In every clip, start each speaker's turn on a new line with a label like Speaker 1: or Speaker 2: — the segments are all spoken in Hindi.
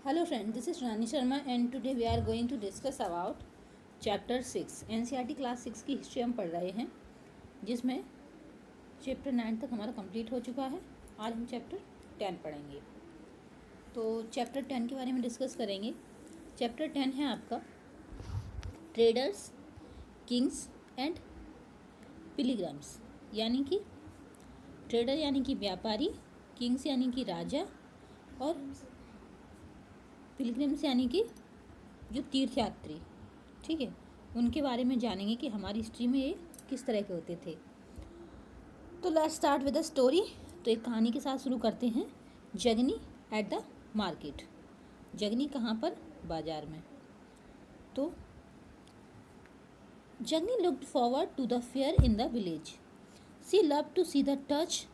Speaker 1: Hello friend, this is Rani Sharma and today we are going to discuss about chapter 6 NCERT class 6 की हिस्ट्री हम पढ़ रहे हैं जिसमें चैप्टर 9 तक हमारा कंप्लीट हो चुका है। आज हम चैप्टर 10 पढ़ेंगे। तो चैप्टर 10 के बारे में डिस्कस करेंगे। चैप्टर 10 है आपका ट्रेडर्स, किंग्स एंड पिलग्रिम्स, यानी कि ट्रेडर यानी कि व्यापारी, किंग्स यानी कि राजा और पिलग्रिम्स यानी कि जो तीर्थयात्री, ठीक है, उनके बारे में जानेंगे कि हमारी हिस्ट्री में ये किस तरह के होते थे। तो let's start with the story. तो एक कहानी के साथ शुरू करते हैं। Jagni at the market. Jagni कहाँ पर? बाजार में। तो Jagni looked forward to the fair in the village. She love to see the touch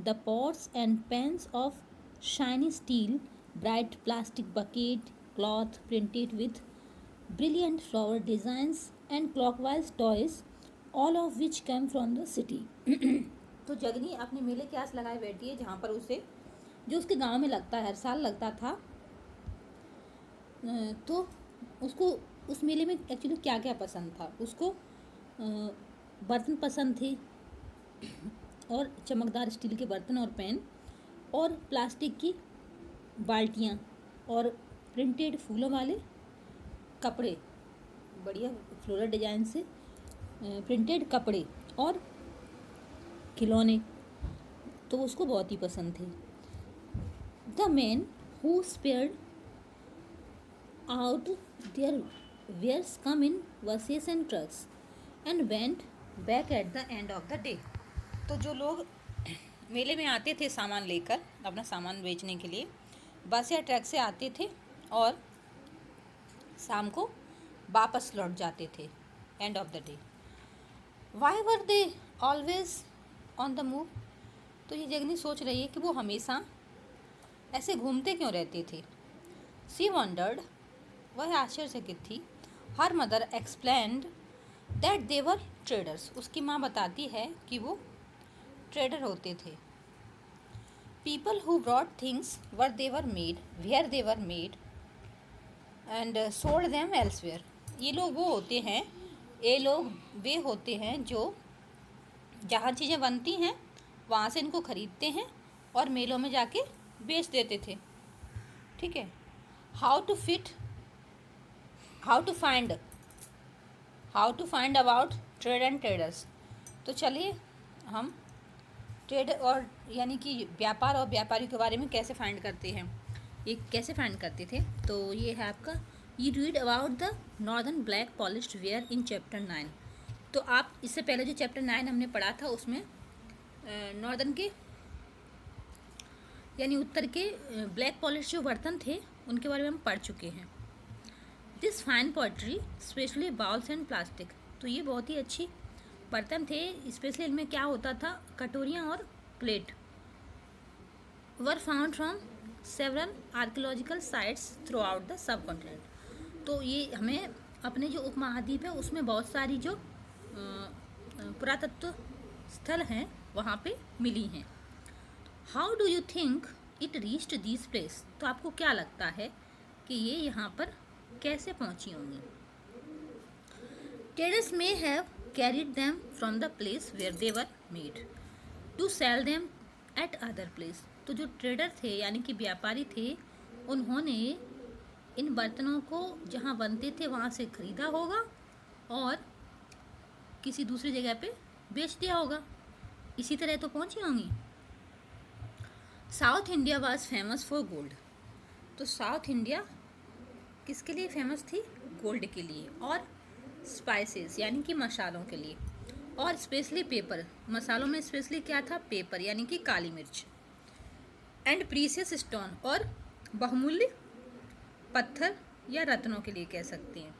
Speaker 1: the pots and pans of shiny steel, bright plastic bucket, cloth printed with brilliant flower designs and clockwise toys, all of which came from the city. तो जगनी अपने मेले के आस लगाए बैठी है जहाँ पर उसे जो उसके गांव में लगता है, हर साल लगता था। तो उसको उस मेले में एक्चुअली क्या क्या पसंद था। उसको बर्तन पसंद थे और चमकदार स्टील के बर्तन और पेन और प्लास्टिक की बाल्टियाँ और प्रिंटेड फूलों वाले कपड़े, बढ़िया फ्लोरल डिजाइन से प्रिंटेड कपड़े और खिलौने, तो उसको बहुत ही पसंद थे। The man who spared out there wares come in buses and trucks and went back at the end of the day. तो जो लोग मेले में आते थे सामान लेकर, अपना सामान बेचने के लिए, बस या ट्रक से आते थे और शाम को वापस लौट जाते थे and of the day. Why were they always on the move? तो ये जगनी सोच रही है कि वो हमेशा ऐसे घूमते क्यों रहते थे। सी वंडर्ड, वह आश्चर्यचकित थी। Her mother explained that they were traders. उसकी माँ बताती है कि वो ट्रेडर होते थे। People who brought things were they were made where they were made and sold them elsewhere. ये लोग वो होते हैं, ये लोग वे होते हैं जो जहाँ चीज़ें बनती हैं वहाँ से इनको खरीदते हैं और मेलों में जाके बेच देते थे, ठीक है। How to find about trade and traders. तो चलिए हम ट्रेड और यानी कि व्यापार और व्यापारी के बारे में कैसे फाइंड करते हैं, ये कैसे फाइंड करते थे। तो ये है आपका, you read about the northern black polished where in chapter 9। तो आप इससे पहले जो चैप्टर 9 हमने पढ़ा था उसमें नॉर्दर्न के यानी उत्तर के ब्लैक पॉलिश जो बर्तन थे उनके बारे में हम पढ़ चुके हैं। This fine poetry specially bowls and plastic. तो ये बहुत ही अच्छी बर्तन थे, स्पेशली इनमें क्या होता था, कटोरियाँ और plate were found from several archaeological sites through out the subcontinent. तो ये हमें अपने जो उपमहाद्वीप है उसमें बहुत सारी जो पुरातत्व स्थल हैं वहाँ पे मिली हैं। How do you think it reached this place? तो आपको क्या लगता है कि ये यहाँ पर कैसे पहुँची होंगी। Traders may have carried them from the place where they were made to sell them at other place। तो जो ट्रेडर थे यानी कि व्यापारी थे, उन्होंने इन बर्तनों को जहाँ बनते थे वहाँ से खरीदा होगा और किसी दूसरी जगह पे बेच दिया होगा। इसी तरह तो पहुँची होंगी। South India was famous for gold. तो साउथ इंडिया किसके लिए फेमस थी? गोल्ड के लिए और स्पाइसेस यानी कि मसालों के लिए, और स्पेशली पेपर। मसालों में स्पेशली क्या था? पेपर यानी कि काली मिर्च। एंड प्रीसियस स्टोन, और बहुमूल्य पत्थर या रत्नों के लिए कह सकते हैं।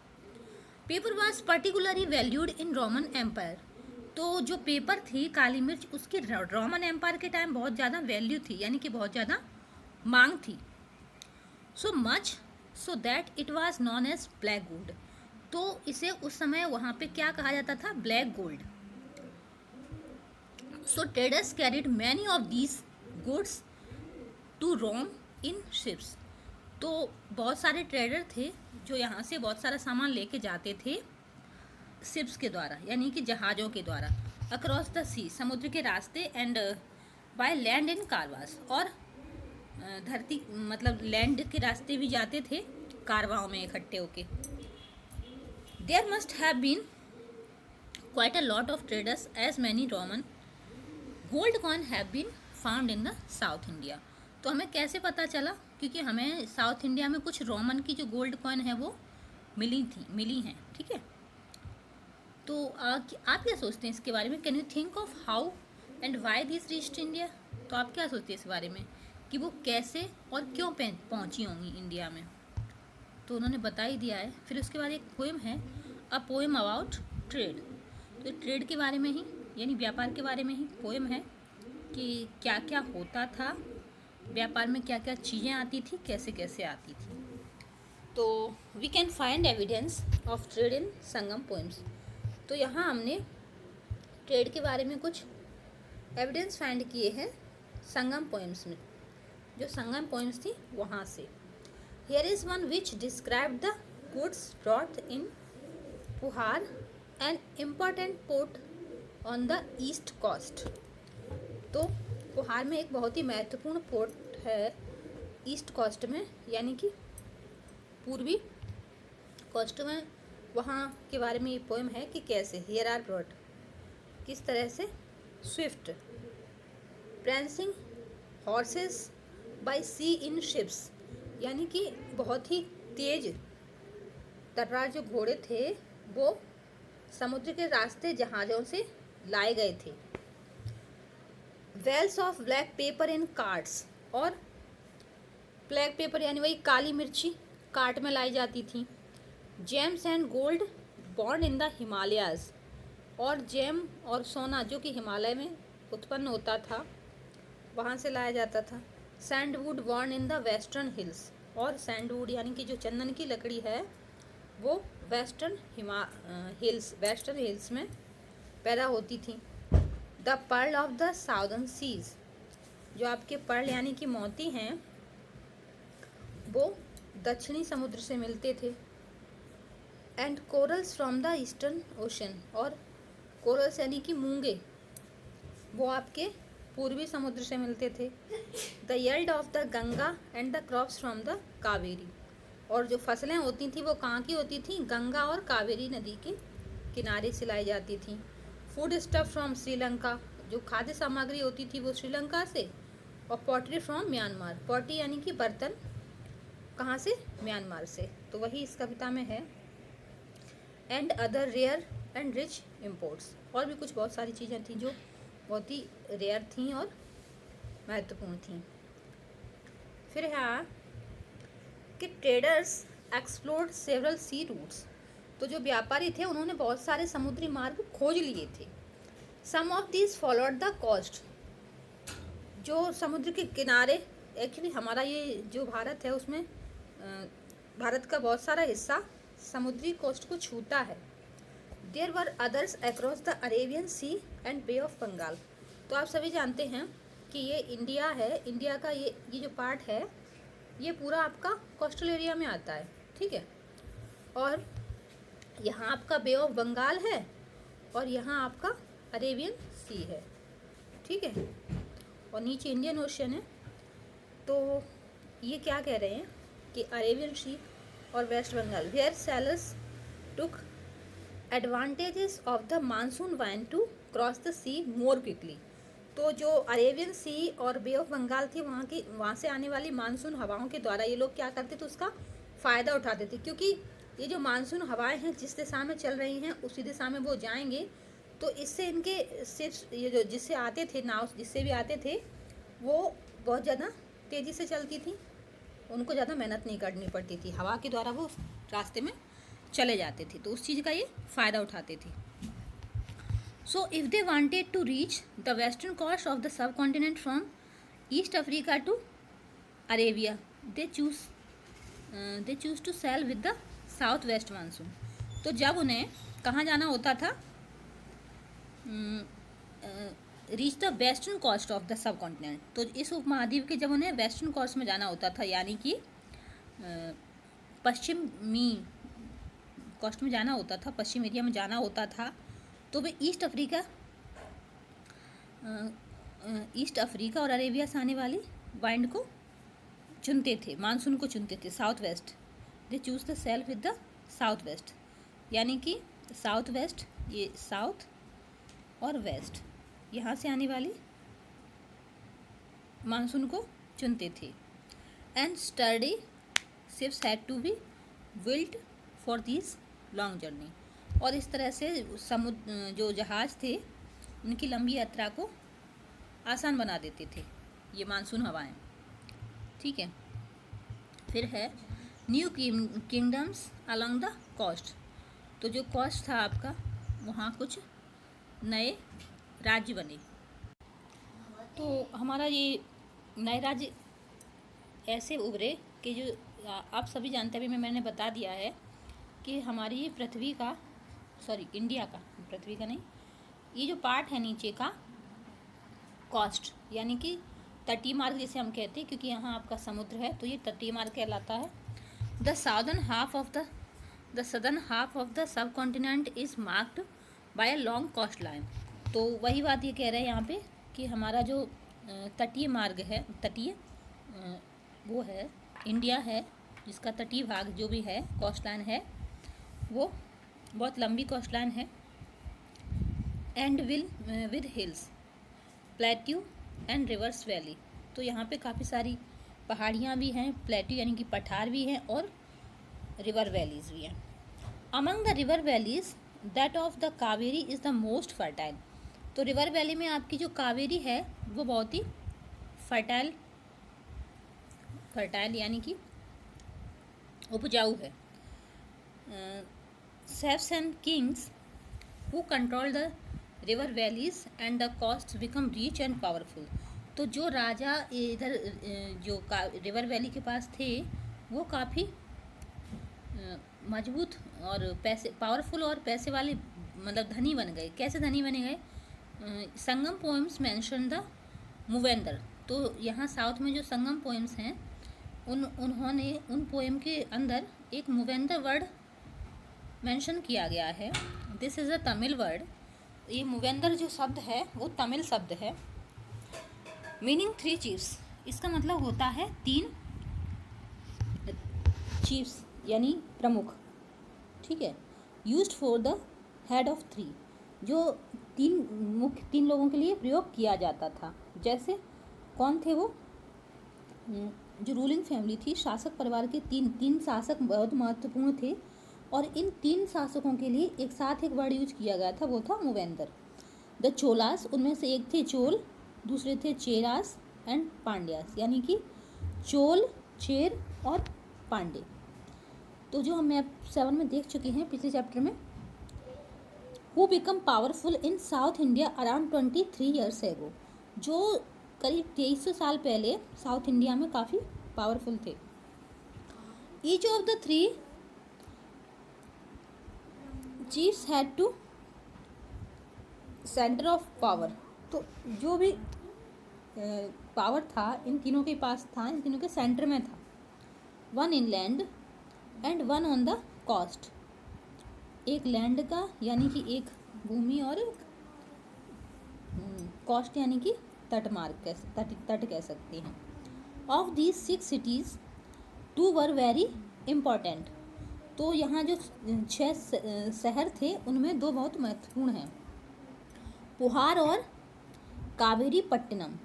Speaker 1: Pepper was particularly valued in Roman empire. तो जो पेपर थी, काली मिर्च, उसकी रोमन एम्पायर के टाइम बहुत ज़्यादा वैल्यू थी, यानी कि बहुत ज़्यादा मांग थी। So much so that it was known as black gold. तो इसे उस समय वहाँ पे क्या कहा जाता था? Black gold. So traders carried many of these goods to Rome in ships. तो बहुत सारे ट्रेडर थे जो यहाँ से बहुत सारा सामान लेके जाते थे शिप्स के द्वारा, यानी कि जहाज़ों के द्वारा, अक्रॉस द सी, समुद्र के रास्ते, एंड बाय लैंड इन कारवास, और धरती मतलब लैंड के रास्ते भी जाते थे कारवाओं में इकट्ठे होके। There must have been quite a lot of traders as many Roman gold coin have been found in the south India. तो हमें कैसे पता चला? क्योंकि हमें साउथ इंडिया में कुछ रोमन की जो गोल्ड कॉइन है वो मिली हैं, ठीक है। तो आप क्या सोचते हैं इसके बारे में? Can you think of how and why this reached India? तो आप क्या सोचते हैं इस बारे में कि वो कैसे और क्यों पहुंची होंगी इंडिया में? तो उन्होंने बता ही दिया है। फिर उसके बाद एक पोएम है, अ पोएम अबाउट ट्रेड। तो ट्रेड के बारे में ही, यानी व्यापार के बारे में ही पोएम है कि क्या क्या होता था व्यापार में, क्या क्या चीज़ें आती थी, कैसे कैसे आती थी। तो we can find evidence of trade in Sangam poems. तो यहाँ हमने ट्रेड के बारे में कुछ एविडेंस फाइंड किए हैं संगम पोएम्स में, जो संगम पोएम्स थी वहाँ से। Here is one which describe the goods brought in Puhar, an important port on the east coast. तो पुहार में एक बहुत ही महत्वपूर्ण पोर्ट है ईस्ट कोस्ट में, यानी कि पूर्वी कोस्ट में। वहाँ के बारे में ये पोएम है कि कैसे हियर आर ब्रॉट, किस तरह से Swift prancing horses by sea in ships, यानी कि बहुत ही तेज तर्रार जो घोड़े थे वो समुद्र के रास्ते जहाज़ों से लाए गए थे। Wells of black pepper in carts, और ब्लैक पेपर यानी वही काली मिर्ची कार्ट में लाई जाती थी। Gems and gold born in the Himalayas, और जेम और सोना जो कि हिमालय में उत्पन्न होता था वहाँ से लाया जाता था। Sandwood born in the western hills, और सैंडवुड यानी कि जो चंदन की लकड़ी है वो वेस्टर्न हिल्स में पैदा होती थी। The pearl of the southern seas, जो आपके पर्ल यानी कि मोती हैं वो दक्षिणी समुद्र से मिलते थे। And corals from the eastern ocean, और कोरल्स यानी कि मूंगे वो आपके पूर्वी समुद्र से मिलते थे। The yield of the Ganga and the crops from the Kaveri, और जो फसलें होती थी वो कहाँ की होती थी? गंगा और कावेरी नदी के किनारे से लाई जाती थी। फूड स्टफ फ्रॉम श्रीलंका, जो खाद्य सामग्री होती थी वो श्रीलंका से। और पॉटरी फ्रॉम म्यांमार, पॉटरी यानी कि बर्तन कहाँ से? म्यांमार से। तो वही इस कविता में है। And other rare and rich imports, और भी कुछ बहुत सारी चीज़ें थी जो बहुत ही रेयर थी और महत्वपूर्ण थी। फिर है कि traders explored several sea routes, तो जो व्यापारी थे उन्होंने बहुत सारे समुद्री मार्ग खोज लिए थे। Some of these followed the coast, जो समुद्र के किनारे, एक्चुअली हमारा ये जो भारत है उसमें भारत का बहुत सारा हिस्सा समुद्री कोस्ट को छूता है। There were others across the Arabian sea and Bay of Bengal. तो आप सभी जानते हैं कि ये इंडिया है, इंडिया का ये जो पार्ट है ये पूरा आपका कोस्टल एरिया में आता है, ठीक है। और यहाँ आपका बे ऑफ बंगाल है और यहाँ आपका अरेबियन सी है, ठीक है, और नीचे इंडियन ओशन है। तो ये क्या कह रहे हैं कि अरेबियन सी और West Bengal, where sailors took advantages of the monsoon wind to cross the sea more quickly. तो जो अरेबियन सी और बे ऑफ बंगाल थी वहाँ से आने वाली मानसून हवाओं के द्वारा ये लोग क्या करते थे? उसका फ़ायदा उठाते थे, क्योंकि ये जो मानसून हवाएं हैं जिस दिशा में चल रही हैं उसी दिशा में वो जाएंगे। तो इससे इनके सिर्फ ये जो जिससे आते थे नाव, जिससे भी आते थे वो बहुत ज़्यादा तेज़ी से चलती थी, उनको ज़्यादा मेहनत नहीं करनी पड़ती थी, हवा के द्वारा वो रास्ते में चले जाते थे। तो उस चीज़ का ये फ़ायदा उठाते थे। So if they wanted to reach the western coast of the subcontinent from East Africa to Arabia, they choose to sail with the south west monsoon. तो जब उन्हें कहाँ जाना होता था? Reach the western coast of the subcontinent. तो इस उपमहाद्वीप के जब उन्हें वेस्टर्न कोस्ट में जाना होता था, यानी कि पश्चिमी कोस्ट में जाना होता था, पश्चिम एरिया में जाना होता था, तो वे ईस्ट अफ्रीका और अरेबिया से आने वाली वाइंड को चुनते थे, मानसून को चुनते थे। South west, they choose the self with the south west, यानी कि साउथ वेस्ट, ये साउथ और वेस्ट यहाँ से आने वाली मानसून को चुनते थे। And sturdy ships had to be built for this long journey, और इस तरह से समुद्र जो जहाज़ थे उनकी लंबी यात्रा को आसान बना देते थे ये मानसून हवाएं। ठीक है, फिर है new kingdoms along the coast. तो जो कोस्ट था आपका, वहाँ कुछ नए राज्य बने। तो हमारा ये नए राज्य ऐसे उभरे कि जो आप सभी जानते हैं, मैंने बता दिया है कि हमारी पृथ्वी का, इंडिया का, पृथ्वी का नहीं, ये जो पार्ट है नीचे का कोस्ट, यानी कि तटीय मार्ग जिसे हम कहते हैं, क्योंकि यहाँ आपका समुद्र है तो ये तटीय मार्ग कहलाता है। The southern half of the subcontinent is marked by a long coastline. तो वही बात ये कह रहे हैं यहाँ पे कि हमारा जो तटीय मार्ग है, वो है इंडिया है, जिसका तटीय भाग जो भी है, कोस्ट लाइन है, वो बहुत लंबी कोस्ट लाइन है। And with hills, plateau and reverse valley. तो यहाँ पे काफ़ी सारी पहाड़ियाँ भी हैं, प्लेट्यू यानी कि पठार भी हैं, और रिवर वैलीज भी हैं। Among the river valleys that of the Kaveri is the most fertile. तो रिवर वैली में आपकी जो कावेरी है वो बहुत ही फर्टाइल यानी कि उपजाऊ है। Chiefs and kings who control the river valleys and the coast become rich and powerful. तो जो राजा इधर जो रिवर वैली के पास थे वो काफ़ी मजबूत और पावरफुल और पैसे वाले, मतलब धनी बन गए। कैसे धनी बने गए? संगम पोएम्स मेंशन द मूवेंदर। तो यहाँ साउथ में जो संगम पोएम्स हैं उन्होंने उन पोएम के अंदर एक मूवेंदर वर्ड मेंशन किया गया है। This is a Tamil word. ये मूवेंदर जो शब्द है वो तमिल शब्द है। मीनिंग 3 चीफ्स, इसका मतलब होता है 3 चीफ्स यानी प्रमुख। ठीक है, used for the head of 3, जो 3 लोगों के लिए प्रयोग किया जाता था। जैसे कौन थे वो? जो रूलिंग फैमिली थी, शासक परिवार के तीन शासक बहुत महत्वपूर्ण थे, और इन 3 शासकों के लिए एक साथ एक वर्ड यूज किया गया था, वो था मूवेंदर। द चोलास, उनमें से एक थे चोल, दूसरे थे चेरास एंड पांड्यास, यानी कि चोल, चेर और पांडे। तो जो हम मैप 7 में देख चुके हैं पिछले चैप्टर में, who become powerful in south India around 23 years ago, जो करीब 2300 साल पहले साउथ इंडिया में काफ़ी पावरफुल थे। Each of the 3 chiefs had two centre of power. तो जो भी पावर था इन तीनों के पास था, इन तीनों के सेंटर में था। 1 inland and 1 on the coast, एक लैंड का यानी कि एक भूमि, और एक कोस्ट यानी कि तटमार्ग, तट कह सकते हैं। Of these 6 cities 2 were very important. तो यहाँ जो 6 शहर थे उनमें 2 बहुत महत्वपूर्ण हैं, पुहार और कावेरी पट्टनम।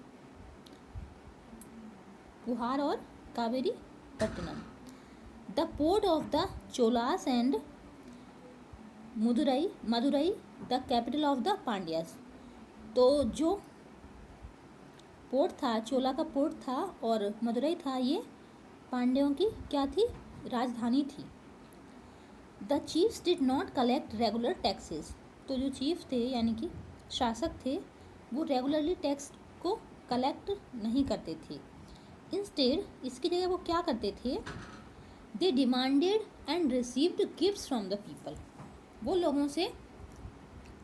Speaker 1: पुहार और Kaveri Pattanam. The port of the Cholas and Madurai the capital of the Pandyas. तो जो पोर्ट था, चोला का पोर्ट था और मदुरई था, ये पांड्यों की क्या थी? राजधानी थी। The chiefs did not collect regular taxes. तो जो चीफ थे यानी कि शासक थे, वो रेगुलरली टैक्स को कलेक्ट नहीं करते थे। इंस्टेड, इसकी जगह वो क्या करते थे? They demanded and received gifts from the people. वो लोगों से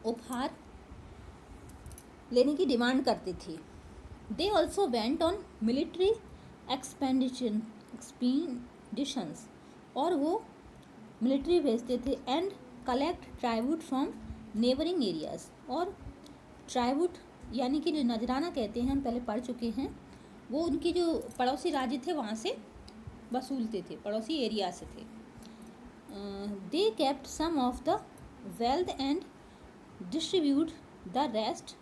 Speaker 1: उपहार लेने की डिमांड करते थे। They also went on military expenditure expeditions, और वो मिलिट्री भेजते थे, and collect tribute from neighbouring areas, और ट्राइब्यूट यानी कि जो नजराना कहते हैं, हम पहले पढ़ चुके हैं, वो उनके जो पड़ोसी राज्य थे वहाँ से वसूलते थे, पड़ोसी एरिया से थे. They kept some of the wealth and distribute the rest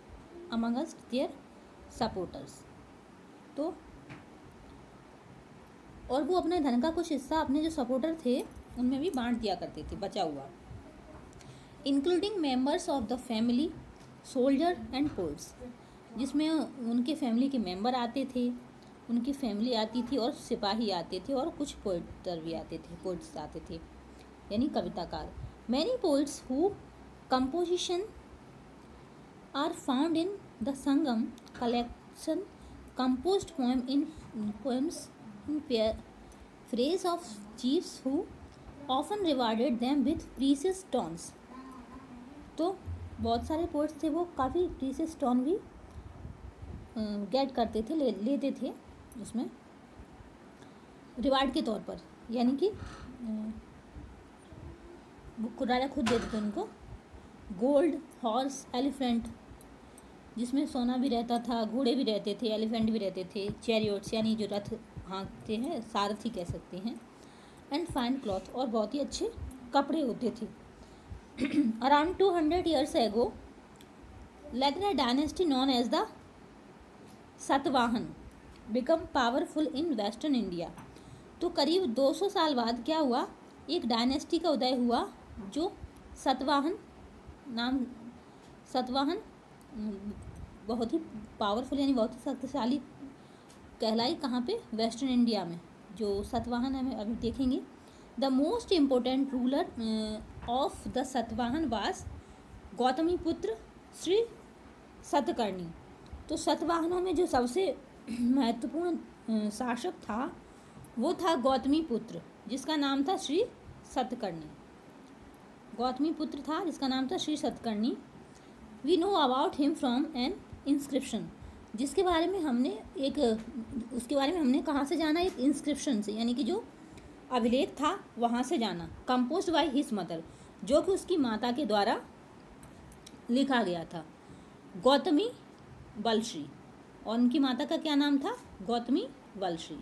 Speaker 1: amongst their supporters. तो और वो अपने धन का कुछ हिस्सा अपने जो सपोर्टर थे उनमें भी बांट दिया करते थे बचा हुआ, including members of the family, soldier and poles, जिसमें उनके फैमिली के मेंबर आते थे, उनकी फैमिली आती थी, और सिपाही आते थे, और कुछ पोइटर भी आते थे, पोइट्स आते थे यानी कविताकार. Many poets who composition are found in the Sangam collection composed poems in praise of chiefs who often rewarded them with precious stones. तो बहुत सारे पोइट्स थे, वो काफ़ी प्रीसियस स्टोन भी गेट करते थे, लेते थे उसमें रिवार्ड के तौर पर, यानी कि वो राजा खुद देते थे उनको. गोल्ड, हॉर्स, एलिफेंट, जिसमें सोना भी रहता था, घोड़े भी रहते थे, एलिफेंट भी रहते थे, चैरियोट्स यानी जो रथ हाँकते हैं, सारथी कह सकते हैं, एंड फाइन क्लॉथ, और बहुत ही अच्छे कपड़े होते थे. Around 200 years ago, Ladna dynasty known as the Satavahan become powerful in Western India. तो करीब 200 साल बाद क्या हुआ, एक डायनेस्टी का उदय हुआ जो सतवाहन बहुत ही पावरफुल यानी बहुत ही शक्तिशाली कहलाई. कहाँ पे? वेस्टर्न इंडिया में. जो सतवाहन हमें अभी देखेंगे. The most important ruler of the Satavahana वास गौतमी पुत्र श्री सतकर्णी. तो सतवाहनों में जो सबसे महत्वपूर्ण शासक था वो था गौतमी पुत्र, जिसका नाम था श्री सतकर्णी. गौतमी पुत्र था जिसका नाम था Shri Satakarni. We know about him from an inscription, जिसके बारे में हमने उसके बारे में हमने कहाँ से जाना, एक इंस्क्रिप्शन से, यानी कि जो अभिलेख था वहाँ से जाना. कंपोज्ड बाय हिज मदर, जो कि उसकी माता के द्वारा लिखा गया था, गौतमी बलश्री. और उनकी माता का क्या नाम था? Gautami Balashri.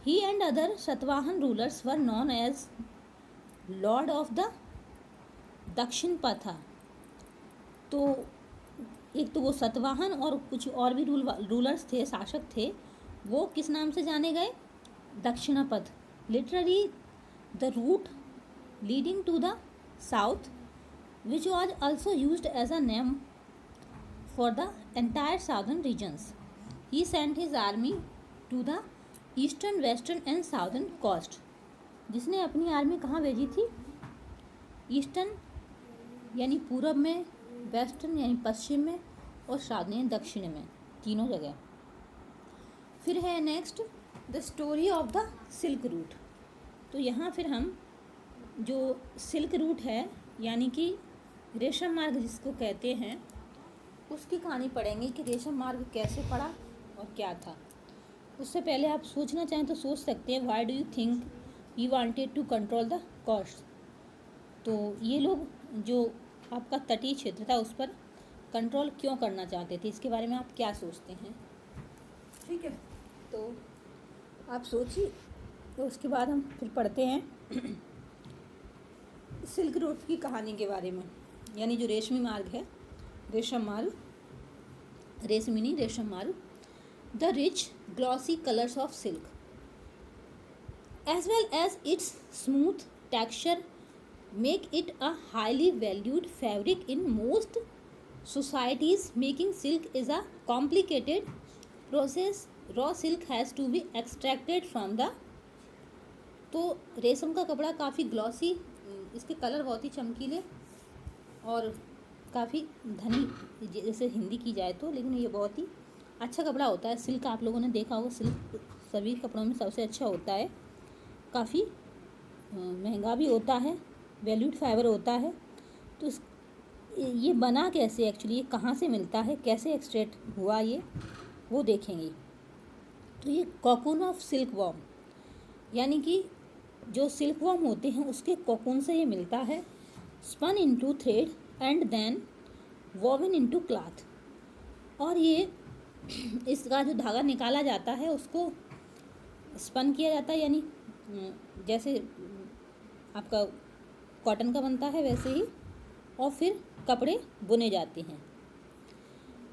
Speaker 1: He and other Satavahana rulers were known as lord of the Dakshinapatha. तो एक तो वो सतवाहन और कुछ और भी रूलर्स थे, शासक थे, वो किस नाम से जाने गए? Dakshinapatha. Literally the route leading to the south, which was also used as a name for the entire southern regions. He sent his army to the eastern, western and southern coast. जिसने अपनी आर्मी कहाँ भेजी थी? ईस्टर्न यानी पूरब में, वेस्टर्न यानी पश्चिम में, और साउदर्न यानी दक्षिण में, तीनों जगह. फिर है next the story of the silk route. तो यहाँ फिर हम जो सिल्क रूट है यानी कि रेशम मार्ग जिसको कहते हैं, उसकी कहानी पढ़ेंगे कि रेशम मार्ग कैसे पड़ा और क्या था. उससे पहले आप सोचना चाहें तो सोच सकते हैं, why do you think he wanted to control the coast. तो ये लोग जो आपका तटीय क्षेत्र था उस पर कंट्रोल क्यों करना चाहते थे, इसके बारे में आप क्या सोचते हैं? ठीक है, तो आप सोचिए, तो उसके बाद हम फिर पढ़ते हैं सिल्क रूट की कहानी के बारे में, यानी जो रेशमी मार्ग है, रेशम मार्ग, रेशमी नहीं रेशम मार्ग. The rich glossy colours of silk as well as its smooth texture make it a highly valued fabric in most societies. Making silk is a complicated process. Raw silk has to be extracted from the. तो रेशम का कपड़ा काफ़ी ग्लॉसी, इसके कलर बहुत ही चमकीले और काफ़ी धनी, जैसे हिंदी की जाए तो, लेकिन ये बहुत ही अच्छा कपड़ा होता है. सिल्क आप लोगों ने देखा होगा, सिल्क सभी कपड़ों में सबसे अच्छा होता है, काफ़ी महंगा भी होता है, वैल्यूड फाइबर होता है. तो ये बना कैसे, एक्चुअली ये कहाँ से मिलता है, कैसे एक्सट्रैक्ट हुआ, ये वो देखेंगे. तो ये कॉकून ऑफ सिल्क वॉर्म, यानी कि जो सिल्क वर्म होते हैं उसके कोकून से ये मिलता है। Spun into thread and then woven into cloth. और ये इसका जो धागा निकाला जाता है उसको स्पन किया जाता है, यानी जैसे आपका कॉटन का बनता है वैसे ही, और फिर कपड़े बुने जाते हैं।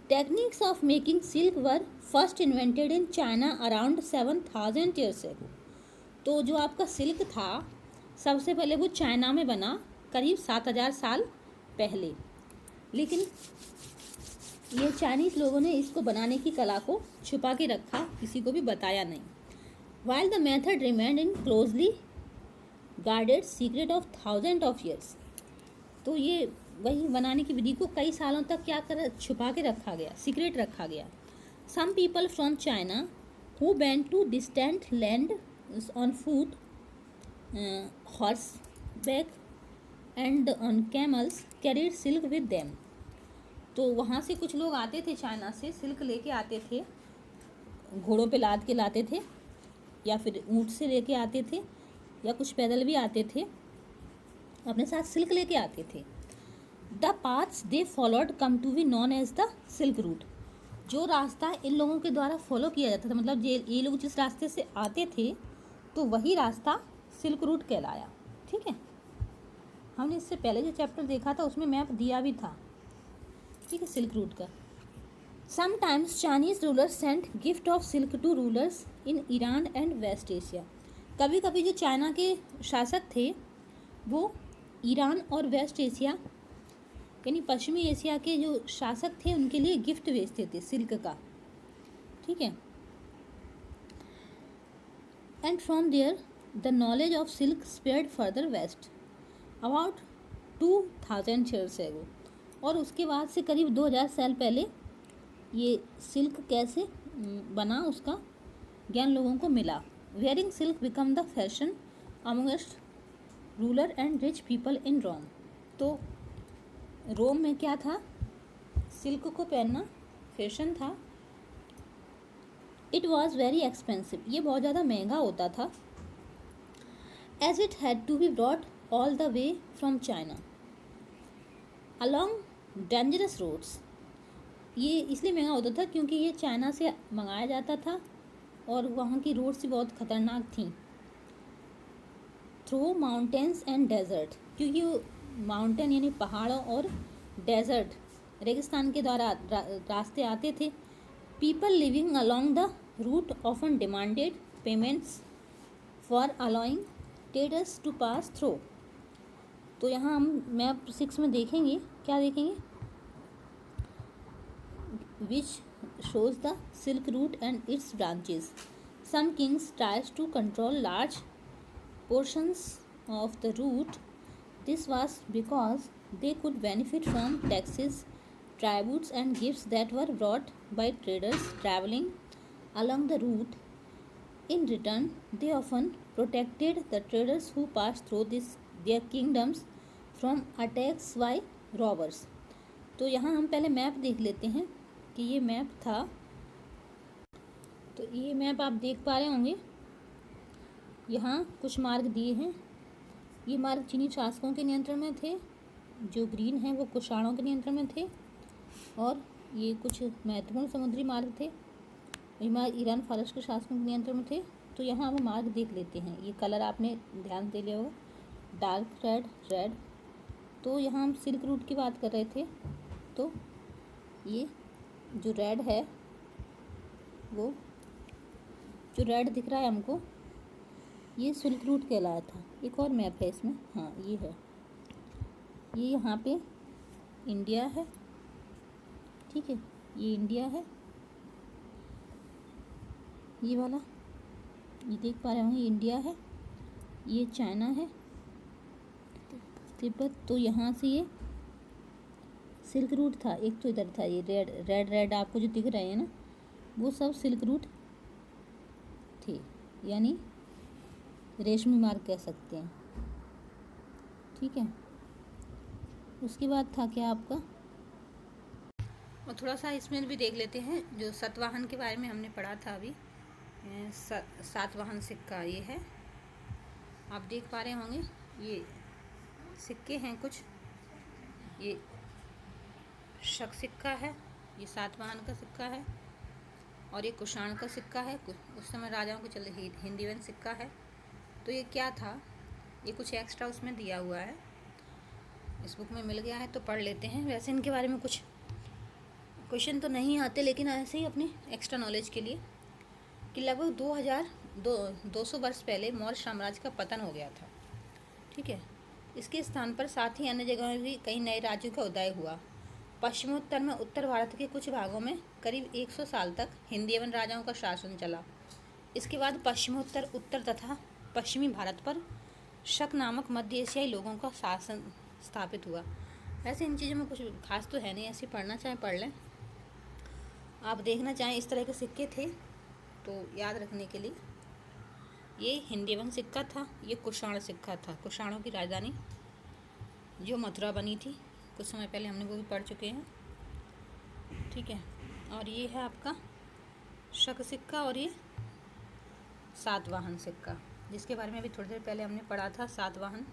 Speaker 1: Techniques of making silk were first invented in China around 7000 years ago. तो जो आपका सिल्क था सबसे पहले वो चाइना में बना करीब 7000 साल पहले, लेकिन ये चाइनीज़ लोगों ने इसको बनाने की कला को छुपा के रखा, किसी को भी बताया नहीं। While the method remained in closely guarded secret of thousand of years. तो ये वही बनाने की विधि को कई सालों तक क्या कर छुपा के रखा गया, सीक्रेट रखा गया। Some people from China who went to distant land on foot, horseback and on camels carried silk with them. तो वहाँ से कुछ लोग आते थे चाइना से, सिल्क लेके आते थे, घोड़ों पे लाद के लाते थे, या फिर ऊँट से लेके आते थे, या कुछ पैदल भी आते थे, अपने साथ सिल्क लेके आते थे। The paths they followed come to be known as the silk route. जो रास्ता इन लोगों के द्वारा फॉलो किया जाता था, मतलब ये लोग जिस रास्ते से आते थे तो वही रास्ता सिल्क रूट कहलाया। ठीक है, हमने इससे पहले जो चैप्टर देखा था उसमें मैप दिया भी था, ठीक है, सिल्क रूट का। Sometimes Chinese rulers sent gift of silk to rulers in Iran and west Asia. कभी कभी जो चाइना के शासक थे वो ईरान और वेस्ट एशिया यानी पश्चिमी एशिया के जो शासक थे उनके लिए गिफ्ट भेजते थे सिल्क का। ठीक है, and from there the knowledge of silk spread further west about 2000 years ago. और उसके बाद से करीब 2000 साल पहले ये सिल्क कैसे बना उसका ज्ञान लोगों को मिला। Wearing silk become the fashion amongst ruler and rich people in Rome. तो रोम में क्या था, सिल्क को पहनना फैशन था। इट वॉज वेरी एक्सपेंसिव, ये बहुत ज़्यादा महंगा होता था। As it had to be brought all the way from China along dangerous roads. ये इसलिए महंगा होता था क्योंकि ये चाइना से मंगाया जाता था और वहाँ की रोड्स भी बहुत ख़तरनाक थी। थ्रू माउंटेन्स एंड डेजर्ट, क्योंकि वो माउंटेन यानी पहाड़ों और डेजर्ट रेगिस्तान के द्वारा रास्ते आते थे। People living along the route often demanded payments for allowing traders to pass through. तो यहाँ हम मैप 6 में देखेंगे, क्या देखेंगे, which shows the silk route and its branches. Some kings tries to control large portions of the route. This was because they could benefit from taxes, tributes and gifts that were brought by traders traveling along the route. In return, they often protected the traders who passed through their kingdoms from attacks by robbers. तो यहाँ हम पहले मैप देख लेते हैं कि ये मैप था। तो ये मैप आप देख पा रहे होंगे, यहाँ कुछ मार्ग दिए हैं। ये मार्ग चीनी शासकों के नियंत्रण में थे, जो ग्रीन हैं वो कुषाणों के नियंत्रण में थे, और ये कुछ महत्वपूर्ण समुद्री मार्ग थे, ये मार्ग ईरान फारस के शासकों के नियंत्रण में थे। तो यहाँ हम मार्ग देख लेते हैं। ये कलर आपने ध्यान दे लिया होगा, डार्क रेड। तो यहाँ हम सिल्क रूट की बात कर रहे थे, तो ये जो रेड है, वो जो रेड दिख रहा है हमको, ये सिल्क रूट कहलाया था। एक और मैप है इसमें, हाँ ये है, ये यहाँ पे इंडिया है, ठीक है, ये इंडिया है, ये वाला ये देख पा रहे होंगे, ये इंडिया है, ये चाइना है, तिब्बत। तो यहाँ से ये सिल्क रूट था। एक तो इधर था, ये रेड आपको जो दिख रहे हैं ना, वो सब सिल्क रूट थे, यानी रेशमी मार्ग कह सकते हैं। ठीक है, उसके बाद था क्या आपका, और थोड़ा सा इसमें भी देख लेते हैं जो सतवाहन के बारे में हमने पढ़ा था अभी। सातवाहन सिक्का ये है, आप देख पा रहे होंगे ये सिक्के हैं कुछ, ये शक सिक्का है, ये सातवाहन का सिक्का है, और ये कुषाण का सिक्का है, उस समय राजाओं के चले हिंदीवन सिक्का है। तो ये क्या था, ये कुछ एक्स्ट्रा उसमें दिया हुआ है, इस बुक में मिल गया है तो पढ़ लेते हैं। वैसे इनके बारे में कुछ क्वेश्चन तो नहीं आते, लेकिन ऐसे ही अपने एक्स्ट्रा नॉलेज के लिए कि लगभग 200 वर्ष पहले मौर्य साम्राज्य का पतन हो गया था, ठीक है। इसके स्थान पर साथ ही अन्य जगहों में भी कई नए राज्यों का उदय हुआ। पश्चिमोत्तर में उत्तर भारत के कुछ भागों में करीब 100 साल तक हिंदीवन राजाओं का शासन चला। इसके बाद पश्चिमोत्तर, उत्तर तथा पश्चिमी भारत पर शक नामक मध्य एशियाई लोगों का शासन स्थापित हुआ। वैसे इन चीज़ों में कुछ खास तो है नहीं, ऐसे पढ़ना चाहें पढ़ लें, आप देखना चाहें इस तरह के सिक्के थे तो याद रखने के लिए। ये हिंदीवन सिक्का था, ये कुषाण सिक्का था, कुषाणों की राजधानी जो मथुरा बनी थी, कुछ समय पहले हमने वो भी पढ़ चुके हैं, ठीक है। और ये है आपका शक सिक्का, और ये सातवाहन सिक्का, जिसके बारे में अभी थोड़ी देर पहले हमने पढ़ा था, सातवाहन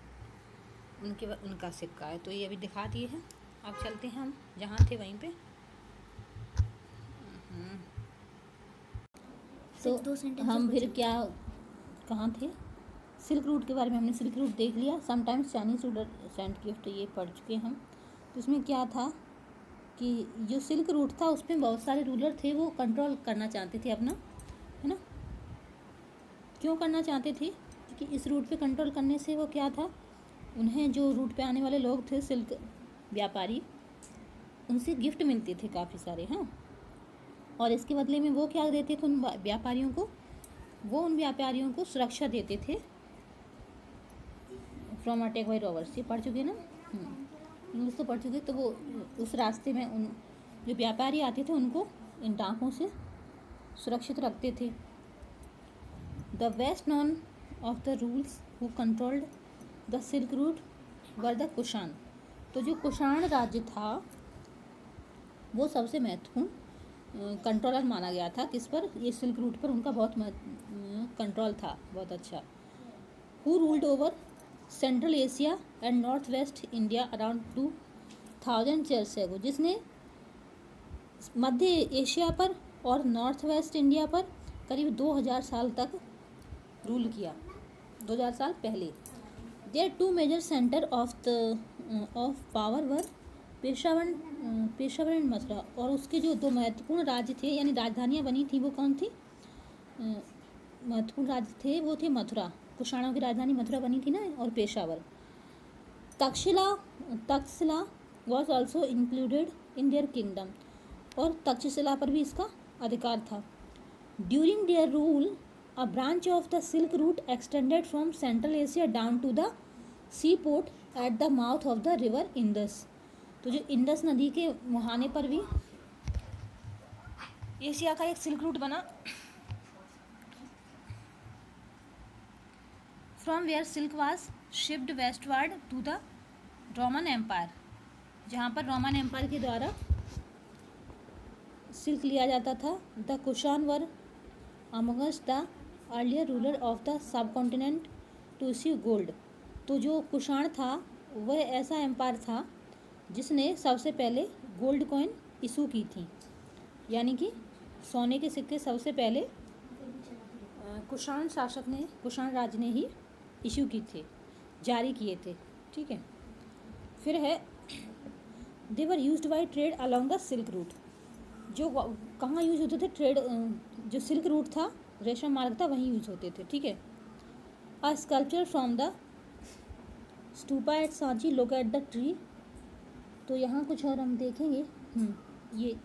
Speaker 1: उनका सिक्का है। तो ये अभी दिखा दिए हैं। अब चलते हैं हम जहाँ थे वहीं पे। तो हम फिर क्या कहाँ थे, सिल्क रूट के बारे में हमने सिल्क रूट देख लिया। Sometimes Chinese ruler Saint gift, ये पढ़ चुके हम। तो इसमें क्या था कि जो सिल्क रूट था उसमें बहुत सारे रूलर थे, वो कंट्रोल करना चाहते थे अपना, है ना। क्यों करना चाहते थे, क्योंकि इस रूट पे कंट्रोल करने से वो क्या था, उन्हें जो रूट पे आने वाले लोग थे सिल्क व्यापारी, उनसे गिफ्ट मिलते थे काफ़ी सारे, हाँ। और इसके बदले में वो क्या देते थे उन व्यापारियों को, वो उन व्यापारियों को सुरक्षा देते थे फ्रॉम अटैक बाई रॉबर्स। ये पढ़ चुके ना, इंग्लिश तो पढ़ चुके। तो वो उस रास्ते में उन जो व्यापारी आते थे उनको इन डाकों से सुरक्षित रखते थे। The best none of the rules who controlled the silk root were the Kushan. तो जो कुषाण राज्य था वो सबसे महत्वपूर्ण कंट्रोलर माना गया था। किस पर, ये सिल्क रूट पर उनका बहुत कंट्रोल था, बहुत अच्छा। Who ruled over central Asia and north west India around 2000 years एगो, जिसने मध्य एशिया पर और नॉर्थ वेस्ट इंडिया पर करीब 2000 साल तक रूल किया, 2000 साल पहले। There two major centre of power were Peshawar and Mathura. और उसके जो दो महत्वपूर्ण राज्य थे, यानी राजधानियाँ बनी थी, वो कौन थी, महत्वपूर्ण राज्य थे वो थे मथुरा, कुषाणों की राजधानी मथुरा बनी थी ना, और Peshawar. Takshashila was also included in their kingdom, और तक्षशिला पर भी इसका अधिकार था। During their rule a branch of the silk route extended from central Asia down to the seaport at the mouth of the river Indus. तो जो इंडस नदी के मुहाने पर भी एशिया का एक सिल्क रूट बना, from where silk was shipped westward to the Roman empire, जहाँ पर रोमन एम्पायर के द्वारा सिल्क लिया जाता था। The Kushan were amongst the earlier ruler of the subcontinent to issue gold. तो जो कुषाण था वह ऐसा एम्पायर था जिसने सबसे पहले गोल्ड कॉइन इशू की थी, यानी कि सोने के सिक्के सबसे पहले कुषाण शासक ने, कुषाण राज ने ही इशू की थे, जारी किए थे, ठीक है। फिर है they were used by trade along the silk route. जो कहाँ यूज होते थे, ट्रेड, जो सिल्क रूट था, रेशम मार्ग था, वहीं यूज होते थे, ठीक है। A sculpture from the stupa at Sanchi, look at the tree. तो यहाँ कुछ और हम देखेंगे। ये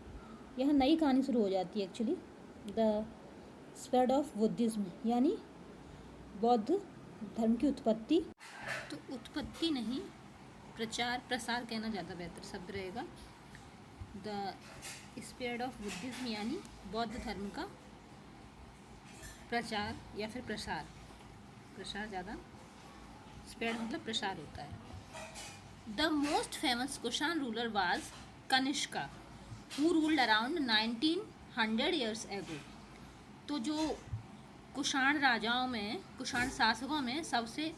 Speaker 1: यहाँ नई कहानी शुरू हो जाती है actually, the spread of Buddhism, यानी बौद्ध धर्म की उत्पत्ति। तो उत्पत्ति नहीं, प्रचार प्रसार कहना ज़्यादा बेहतर शब्द रहेगा। द स्प्रेड ऑफ बुद्धिज्म यानी बौद्ध धर्म का प्रचार या फिर प्रसार, प्रसार ज़्यादा, स्प्रेड मतलब प्रसार होता है। The most famous Kushan ruler was Kanishka, who ruled around 1900 years ago. तो जो कुषाण राजाओं में, कुषाण शासकों में सबसे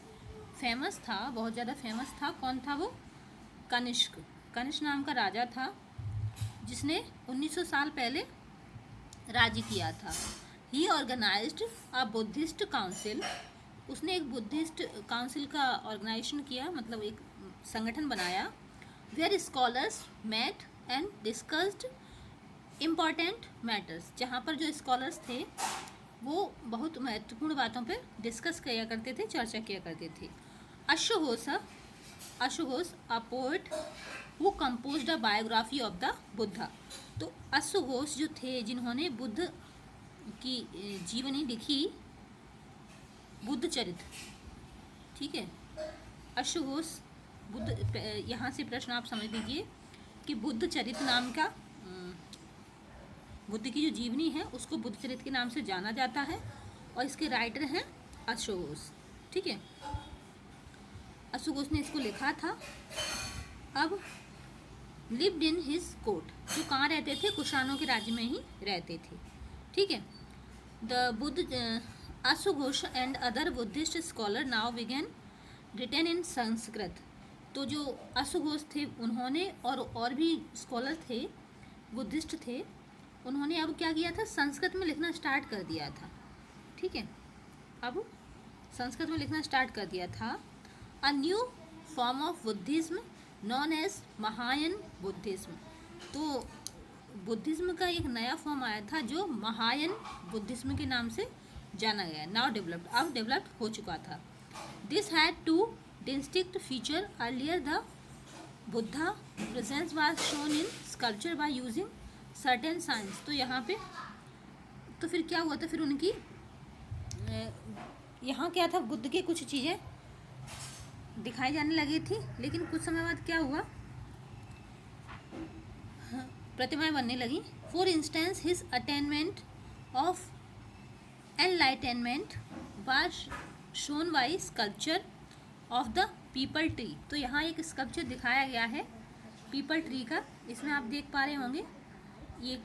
Speaker 1: फेमस था, बहुत ज़्यादा फेमस था। कौन था वो? कनिष्क। कनिष्क नाम का राजा था जिसने 1900 साल पहले राज्य किया था। ही ऑर्गेनाइज्ड अ बुद्धिस्ट काउंसिल। उसने एक बुद्धिस्ट काउंसिल का ऑर्गेनाइजेशन किया, मतलब एक संगठन बनाया। Where scholars met and discussed important matters. जहाँ पर जो स्कॉलर्स थे वो बहुत महत्वपूर्ण बातों पर डिस्कस किया करते थे, चर्चा किया करते थे। अश्वघोष a poet who composed a biography of the Buddha. तो अश्वघोष जो थे जिन्होंने बुद्ध की जीवनी लिखी, बुद्ध चरित्र, ठीक है। अश्वघोष बुद्ध, यहाँ से प्रश्न आप समझ लीजिए कि बुद्ध चरित्र नाम का, बुद्ध की जो जीवनी है उसको बुद्ध चरित्र के नाम से जाना जाता है और इसके राइटर हैं अश्वघोष, ठीक है। अश्वघोष ने इसको लिखा था। अब लिव्ड इन हिज कोर्ट, जो कहाँ रहते थे? कुषाणों के राज्य में ही रहते थे, ठीक है। The Buddha अश्वघोष and other Buddhist scholar now begin written in Sanskrit. तो जो अश्वघोष थे उन्होंने और भी स्कॉलर थे, बुद्धिस्ट थे, उन्होंने अब क्या किया था? संस्कृत में लिखना स्टार्ट कर दिया था, ठीक है। अब संस्कृत में लिखना स्टार्ट कर दिया था। A new form of Buddhism known as Mahayana Buddhism. तो बुद्धिज्म का एक नया फॉर्म आया था जो महायान बुद्धिज्म के नाम से जाना गया। नाउ डेवलप्ड, अब डेवलप्ड हो चुका था। This had two distinct feature. Earlier the Buddha presence was shown in sculpture by using certain science. तो यहाँ पे तो फिर क्या हुआ था? फिर उनकी यहाँ क्या था? बुद्ध के कुछ चीज़ें दिखाई जाने लगी थी, लेकिन कुछ समय बाद क्या हुआ? प्रतिमाएं बनने लगी। For instance his attainment of enlightenment was shown by sculpture of the people tree. तो यहाँ एक स्कल्पचर दिखाया गया है पीपल ट्री का। इसमें आप देख पा रहे होंगे ये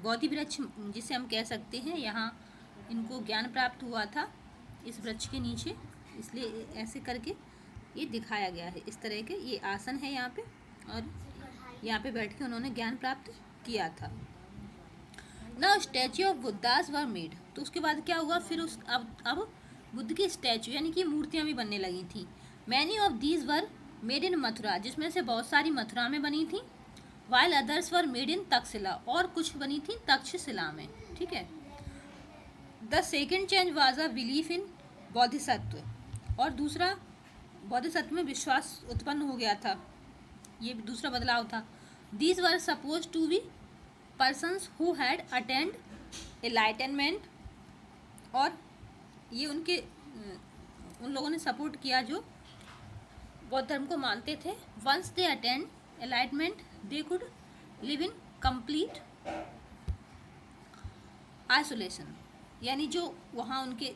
Speaker 1: बोधि वृक्ष जिसे हम कह सकते हैं। यहाँ इनको ज्ञान प्राप्त हुआ था इस वृक्ष के नीचे, इसलिए ऐसे करके ये दिखाया गया है। इस तरह के ये आसन है यहाँ पे, और यहाँ पे बैठ के उन्होंने ज्ञान प्राप्त किया था। Now statue of Buddhas were made. तो उसके बाद क्या हुआ? फिर अब बुद्ध की स्टैचू यानी कि मूर्तियाँ भी बनने लगी थी। Many of these were made in Mathura, जिसमें से बहुत सारी मथुरा में बनी थी। While others were made in Takshashila, और कुछ बनी थी तक्षशिला में, ठीक है। The second change was a belief in Bodhisattva, और दूसरा बोधिसत्व में विश्वास उत्पन्न हो गया था, ये दूसरा बदलाव था। These were suppose to be persons who had attend enlightenment, और ये उन लोगों ने सपोर्ट किया जो बौद्ध धर्म को मानते थे। Once they attend enlightenment they could live in complete isolation, यानी जो वहाँ उनके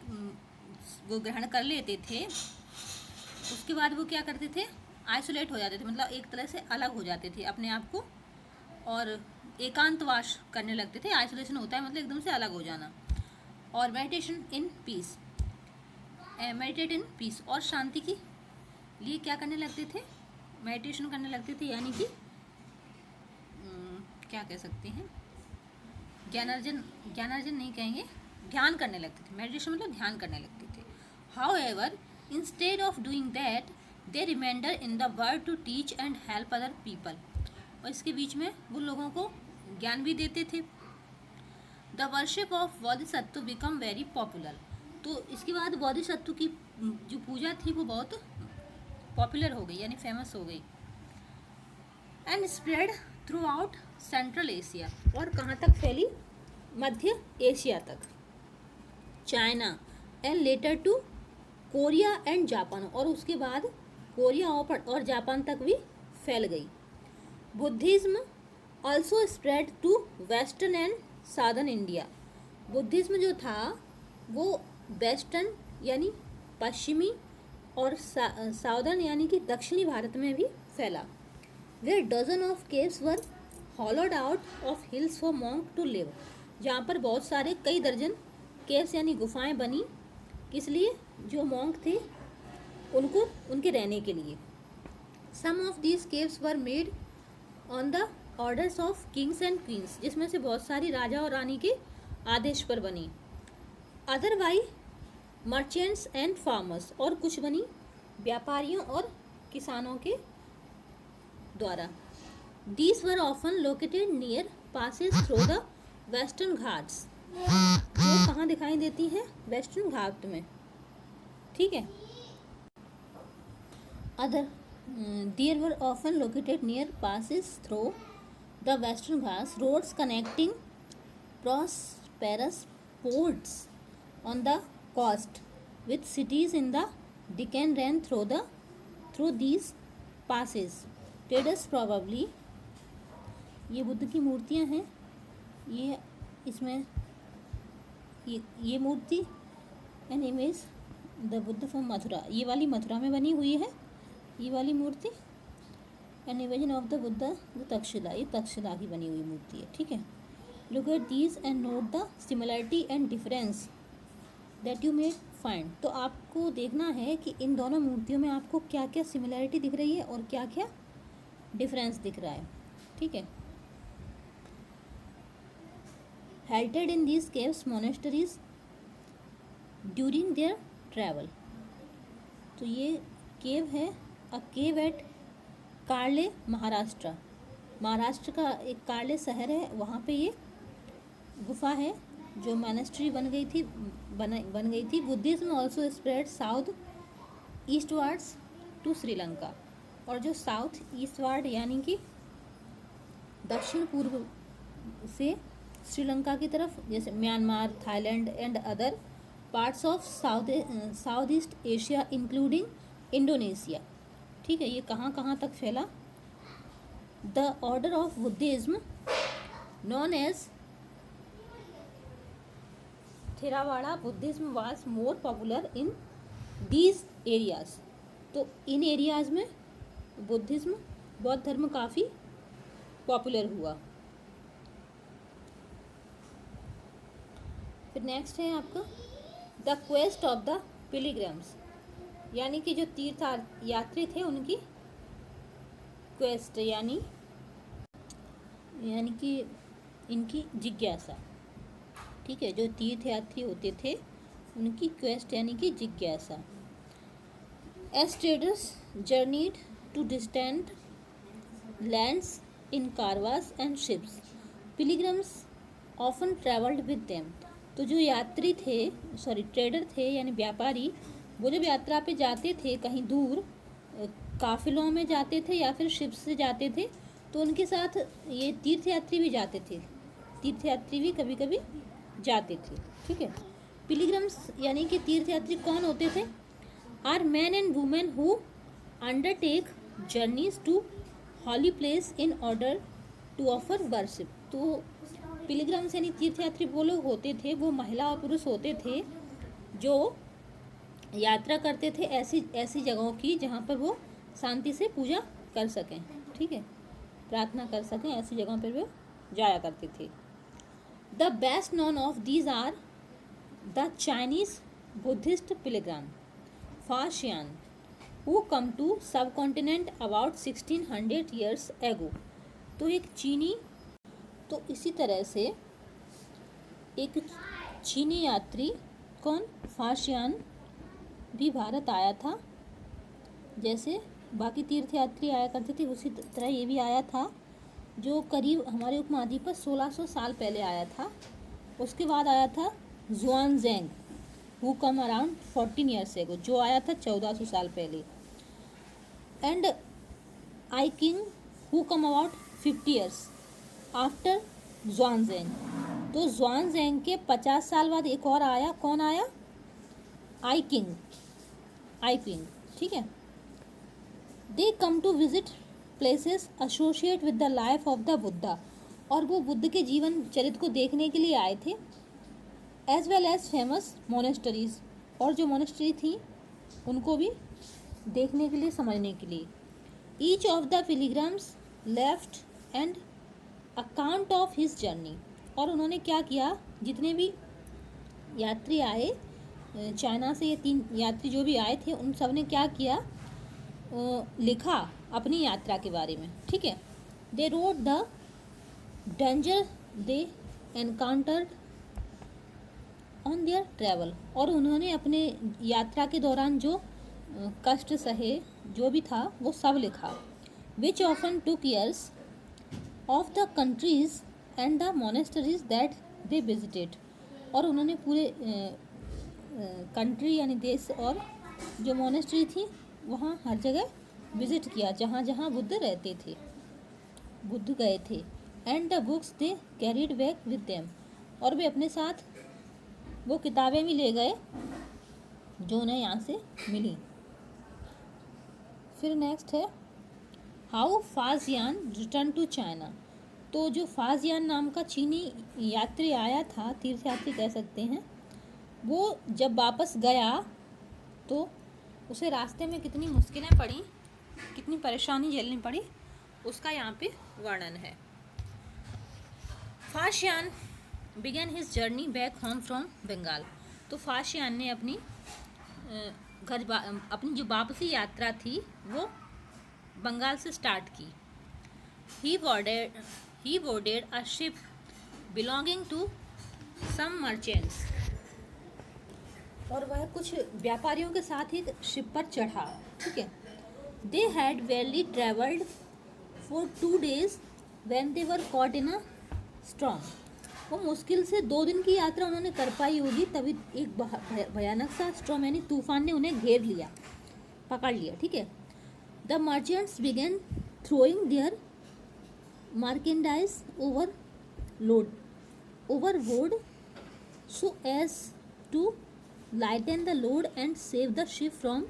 Speaker 1: वो ग्रहण कर लेते थे उसके बाद वो क्या करते थे? आइसोलेट हो जाते थे, मतलब एक तरह से अलग हो जाते थे अपने आप को, और एकांतवास करने लगते थे। आइसोलेशन होता है मतलब एकदम से अलग हो जाना। और meditation in peace, meditate in peace, और शांति के लिए क्या करने लगते थे? मेडिटेशन करने लगते थे, यानी कि क्या कह सकते हैं, ज्ञानार्जन नहीं कहेंगे, ध्यान करने लगते थे। मेडिटेशन मतलब ध्यान करने लगते थे। However instead of doing that they remained in the world to teach and help other people, और इसके बीच में वो लोगों को ज्ञान भी देते थे। The worship of Bodhisattva become very popular. तो इसके बाद बोधिसत्व की जो पूजा थी वो बहुत पॉपुलर हो गई, यानी फेमस हो गई। And spread throughout central Asia, और कहाँ तक फैली? मध्य एशिया तक, China and later to Korea and Japan, और उसके बाद कोरिया और जापान तक भी फैल गई। Buddhism also spread to western and southern India. Buddhism जो था वो वेस्टर्न यानी पश्चिमी और साउदर्न यानी कि दक्षिणी भारत में भी फैला। Where dozen of caves were hollowed out of hills for monk to live, जहाँ पर बहुत सारे कई दर्जन केव्स यानी गुफाएं बनी, किस लिए? जो मॉन्क थे उनको उनके रहने के लिए। Some of these caves were made on the orders of kings and queens, जिसमें से बहुत सारी राजा और रानी के आदेश पर बनी। अदरवाइज मर्चेंट्स एंड फार्मर्स, और कुछ बनी व्यापारियों और किसानों के द्वारा। These were often located near passes through the western Ghats, जो कहाँ दिखाई देती हैं, वेस्टर्न घाट में, ठीक है। There were often located near passes through the western Ghats, roads connecting prosperous ports on the coast with cities in the Deccan ran through these passes. Traders probably, ये बुद्ध की मूर्तियाँ हैं, ये इसमें ये मूर्ति an image the Buddha from Mathura, ये वाली मथुरा में बनी हुई है, ये वाली मूर्ति an image of the Buddha Takshashila, ये तक्षशिला की बनी हुई मूर्ति है, ठीक है। Look at these and note the similarity and difference that you may find. तो आपको देखना है कि इन दोनों मूर्तियों में आपको क्या क्या सिमिलरिटी दिख रही है और क्या क्या डिफरेंस दिख रहा है, ठीक है। halted in these caves monasteries during their travel, तो ये केव है, अ केव एट कार्ले महाराष्ट्र, महाराष्ट्र का एक कार्ले शहर है, वहाँ पे ये गुफा है जो मोनेस्ट्री बन गई थी। Buddhism also spread south eastwards to Sri Lanka, और जो साउथ ईस्टवर्ड यानी कि दक्षिण पूर्व से श्रीलंका की तरफ, जैसे Myanmar, Thailand and other parts of South East Asia including Indonesia, ठीक है। ये कहाँ कहाँ तक फैला। The order of Buddhism known as Theravada Buddhism was more popular in these areas, तो इन एरियाज में बुद्धिज्म, बौद्ध धर्म काफ़ी पॉपुलर हुआ। फिर नेक्स्ट है आपका द क्वेस्ट ऑफ द पिलिग्रम्स, यानी कि जो तीर्थ यात्री थे उनकी क्वेस्ट यानी कि इनकी जिज्ञासा, ठीक है। जो तीर्थ यात्री होते थे उनकी क्वेस्ट यानी कि जिज्ञासा। As traders journeyed to distant lands in caravans and ships, pilgrims often travelled with them, तो जो यात्री थे, ट्रेडर थे यानी व्यापारी, वो जब यात्रा पे जाते थे कहीं दूर, काफिलों में जाते थे या फिर शिप से जाते थे, तो उनके साथ ये तीर्थयात्री भी जाते थे, तीर्थयात्री भी कभी कभी जाते थे, ठीक है। पिलिग्रम्स यानी कि तीर्थयात्री कौन होते थे? Are men and women who undertake journeys to holy place in order to offer worship, तो पिलिग्रम्स यानी तीर्थयात्री वो लोग होते थे, वो महिला और पुरुष होते थे जो यात्रा करते थे ऐसी जगहों की जहाँ पर वो शांति से पूजा कर सकें, ठीक है, प्रार्थना कर सकें, ऐसी जगहों पर वो जाया करते थे। The best known of these are the Chinese Buddhist pilgrim Faxian who came to subcontinent about 1600 years ago, तो एक चीनी, तो इसी तरह से एक चीनी यात्री कौन, फाशियान भी भारत आया था, जैसे बाकी तीर्थयात्री आया करते थे उसी तरह ये भी आया था, जो करीब हमारे उपमहाद्वीप पर 1600 साल पहले आया था। उसके बाद आया था Xuanzang who came around 14 years ago, जो आया था 1400 साल पहले, and I Qing who came about 50 years after Xuanzang, तो जुआनजेंग के 50 साल बाद एक और आया, कौन आया? आई किंग, ठीक है। They came to visit places associate with the life of the Buddha, और वो बुद्ध के जीवन चरित्र को देखने के लिए आए थे, एज वेल एज फेमस मोनेस्टरीज, और जो मोनेस्ट्री थी उनको भी देखने के लिए, समझने के लिए। Each of the pilgrims left and account of his journey, और उन्होंने क्या किया, जितने भी यात्री आए चाइना से ये 3 यात्री जो भी आए थे उन सब ने क्या किया, लिखा अपनी यात्रा के बारे में, ठीक है। They wrote the danger they encountered on their travel, और उन्होंने अपने यात्रा के दौरान जो कष्ट सहे, जो भी था वो सब लिखा। Which often took years of the countries and the monasteries that they visited, और उन्होंने पूरे कंट्री यानी देश और जो मोनेस्ट्री थी वहाँ हर जगह विजिट किया जहाँ जहाँ बुद्ध रहते थे, बुद्ध गए थे। And the books they carried back with them, और वे अपने साथ वो किताबें भी ले गए जो उन्हें यहाँ से मिली। फिर नेक्स्ट है हाउ फाजियान रिटर्न टू चाइना। तो जो फाजियान नाम का चीनी यात्री आया था, तीर्थयात्री कह सकते हैं, वो जब वापस गया तो उसे रास्ते में कितनी मुश्किलें पड़ी, कितनी परेशानी झेलनी पड़ी, उसका यहाँ पे वर्णन है। Faxian began his journey back home from Bengal. तो फाशियान ने अपनी अपनी जो वापसी यात्रा थी वो बंगाल से स्टार्ट की। He boarded a ship belonging to some merchants, और वह कुछ व्यापारियों के साथ एक शिप पर चढ़ा, ठीक है। They had वेरली travelled for 2 days when they were caught in a storm. वो मुश्किल से 2 दिन की यात्रा उन्होंने कर पाई होगी, तभी एक भयानक सा स्टॉर्म यानी तूफान ने उन्हें घेर लिया, पकड़ लिया, ठीक है। The merchants began throwing their merchandise overboard so as to lighten the load and save the ship from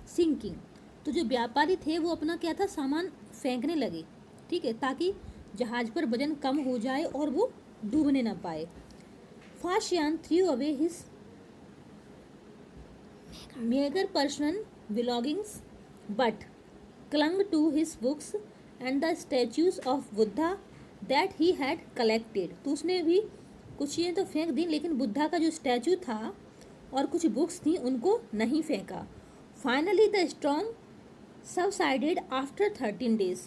Speaker 1: sinking। तो जो व्यापारी थे वो अपना क्या था, सामान फेंकने लगे, ठीक है, ताकि जहाज पर वजन कम हो जाए और वो डूबने ना पाए। Faxian threw away his meagre personal belongings but clung to his books and the statues of Buddha that he had collected। तो उसने भी कुछ चीज़ें तो फेंक दी, लेकिन बुद्धा का जो स्टैचू था और कुछ बुक्स थी उनको नहीं फेंका। Finally the storm subsided after 13 days।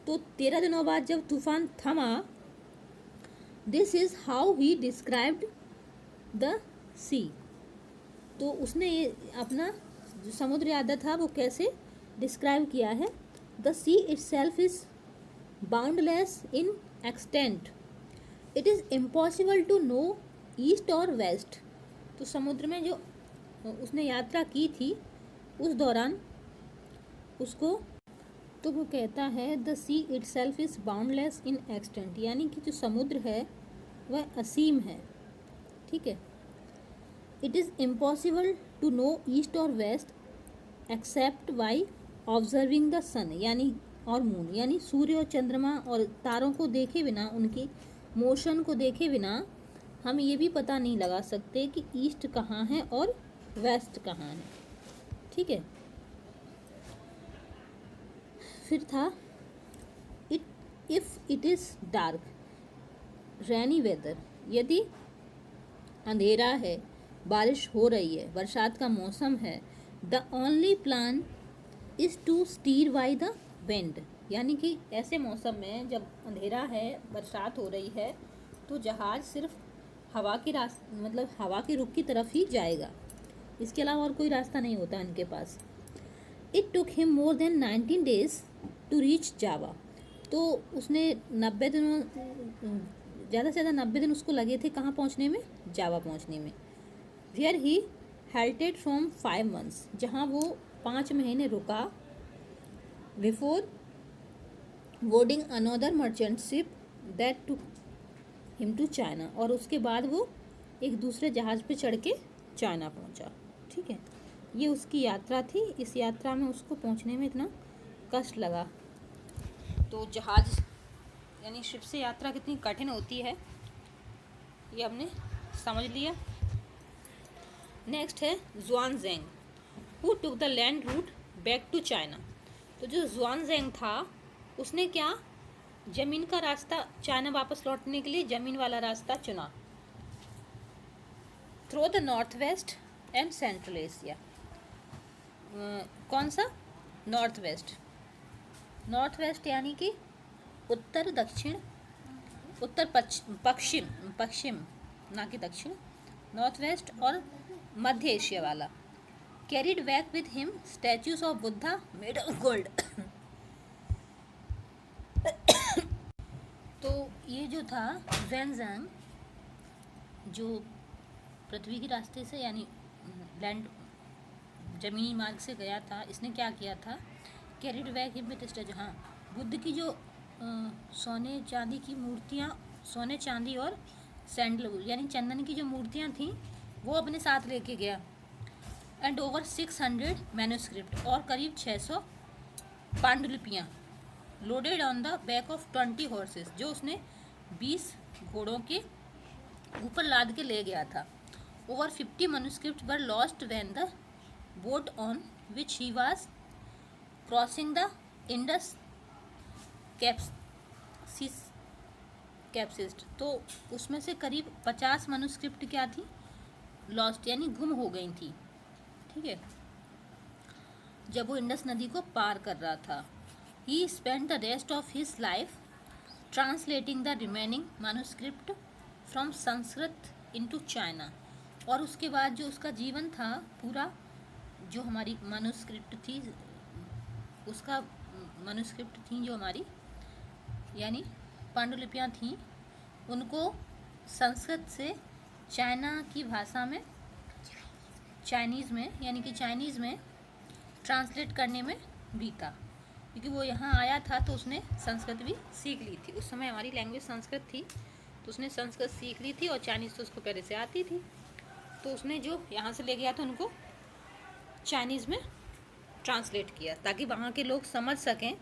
Speaker 1: तो 13 दिनों बाद जब तूफान थमा, this is how he described the sea. तो उसने ये अपना जो समुद्र यात्रा था वो कैसे डिस्क्राइब किया है। The sea itself is boundless in extent, it is impossible to know east और वेस्ट। तो समुद्र में जो उसने यात्रा की थी उस दौरान उसको, तो वो कहता है the sea itself is boundless in extent, यानी कि जो समुद्र है वह असीम है, ठीक है। It is impossible to know east और west except by observing the sun, यानी और मून, यानी सूर्य और चंद्रमा और तारों को देखे बिना, उनकी मोशन को देखे बिना हम ये भी पता नहीं लगा सकते कि ईस्ट कहाँ है और वेस्ट कहाँ है, ठीक है। फिर था if it is dark rainy weather, यदि अंधेरा है, बारिश हो रही है, बरसात का मौसम है, the only plan is to steer by the wind, यानी कि ऐसे मौसम में जब अंधेरा है, बरसात हो रही है, तो जहाज़ सिर्फ हवा की मतलब हवा के रुख की तरफ ही जाएगा, इसके अलावा और कोई रास्ता नहीं होता इनके पास। It took him more than 19 days to reach Java. तो उसने 90 दिनों, ज़्यादा से ज़्यादा 90 दिन उसको लगे थे कहाँ पहुँचने में, जावा पहुँचने में। Where he halted from 5 months, जहाँ वो 5 महीने रुका। Before boarding another merchant ship that took him to China, और उसके बाद वो एक दूसरे जहाज़ पे चढ़ के चाइना पहुंचा, ठीक है। ये उसकी यात्रा थी। इस यात्रा में उसको पहुंचने में इतना कष्ट लगा। तो जहाज़ यानी शिप से यात्रा कितनी कठिन होती है ये हमने समझ लिया। नेक्स्ट है Xuanzang who took the land route back to China. तो जो ज़ुआनज़ैंग था उसने क्या, ज़मीन का रास्ता, चाइना वापस लौटने के लिए ज़मीन वाला रास्ता चुना। Through the north west and central Asia. कौन सा? North west. नॉर्थ वेस्ट यानी कि उत्तर दक्षिण, उत्तर पश्चिम, पश्चिम ना कि दक्षिण, नॉर्थ वेस्ट और मध्य एशिया वाला। Carried back with him statues of Buddha made of gold. तो ये जो था ज़ुआनज़ैंग, जो पृथ्वी के रास्ते से यानी लैंड जमीनी मार्ग से गया था, इसने क्या किया था? Carried back him with statue, हाँ, बुद्ध की जो सोने चांदी की मूर्तियाँ, सोने चांदी और सैंडलवुड यानी चंदन की जो मूर्तियाँ थीं वो अपने साथ लेके गया। एंड ओवर 600 मैन्युस्क्रिप्ट, और करीब 600 पांडुलिपियाँ। Loaded on the back of 20 horses, जो उसने 20 घोड़ों के ऊपर लाद के ले गया था। Over 50 manuscripts were lost when the boat on which he was crossing the Indus capsized. तो उसमें से करीब 50 मैन्युस्क्रिप्ट क्या थी? लॉस्ट यानी गुम हो गई थी। ठीक है, जब वो इंडस नदी को पार कर रहा था। He spent the rest of his life translating the remaining manuscript from Sanskrit into China। और उसके बाद जो उसका जीवन था पूरा, जो हमारी manuscript थी, उसका manuscript थी जो हमारी यानी पांडुलिपियाँ थीं, उनको संस्कृत से चाइना की भाषा में, चाइनीज़ में यानी कि चाइनीज़ में ट्रांसलेट करने में बीता। क्योंकि वो यहाँ आया था तो उसने संस्कृत भी सीख ली थी। उस समय हमारी लैंग्वेज संस्कृत थी, तो उसने संस्कृत सीख ली थी और चाइनीज़ तो उसको पहले से आती थी। तो उसने जो यहाँ से ले गया था उनको चाइनीज़ में ट्रांसलेट किया, ताकि वहाँ के लोग समझ सकें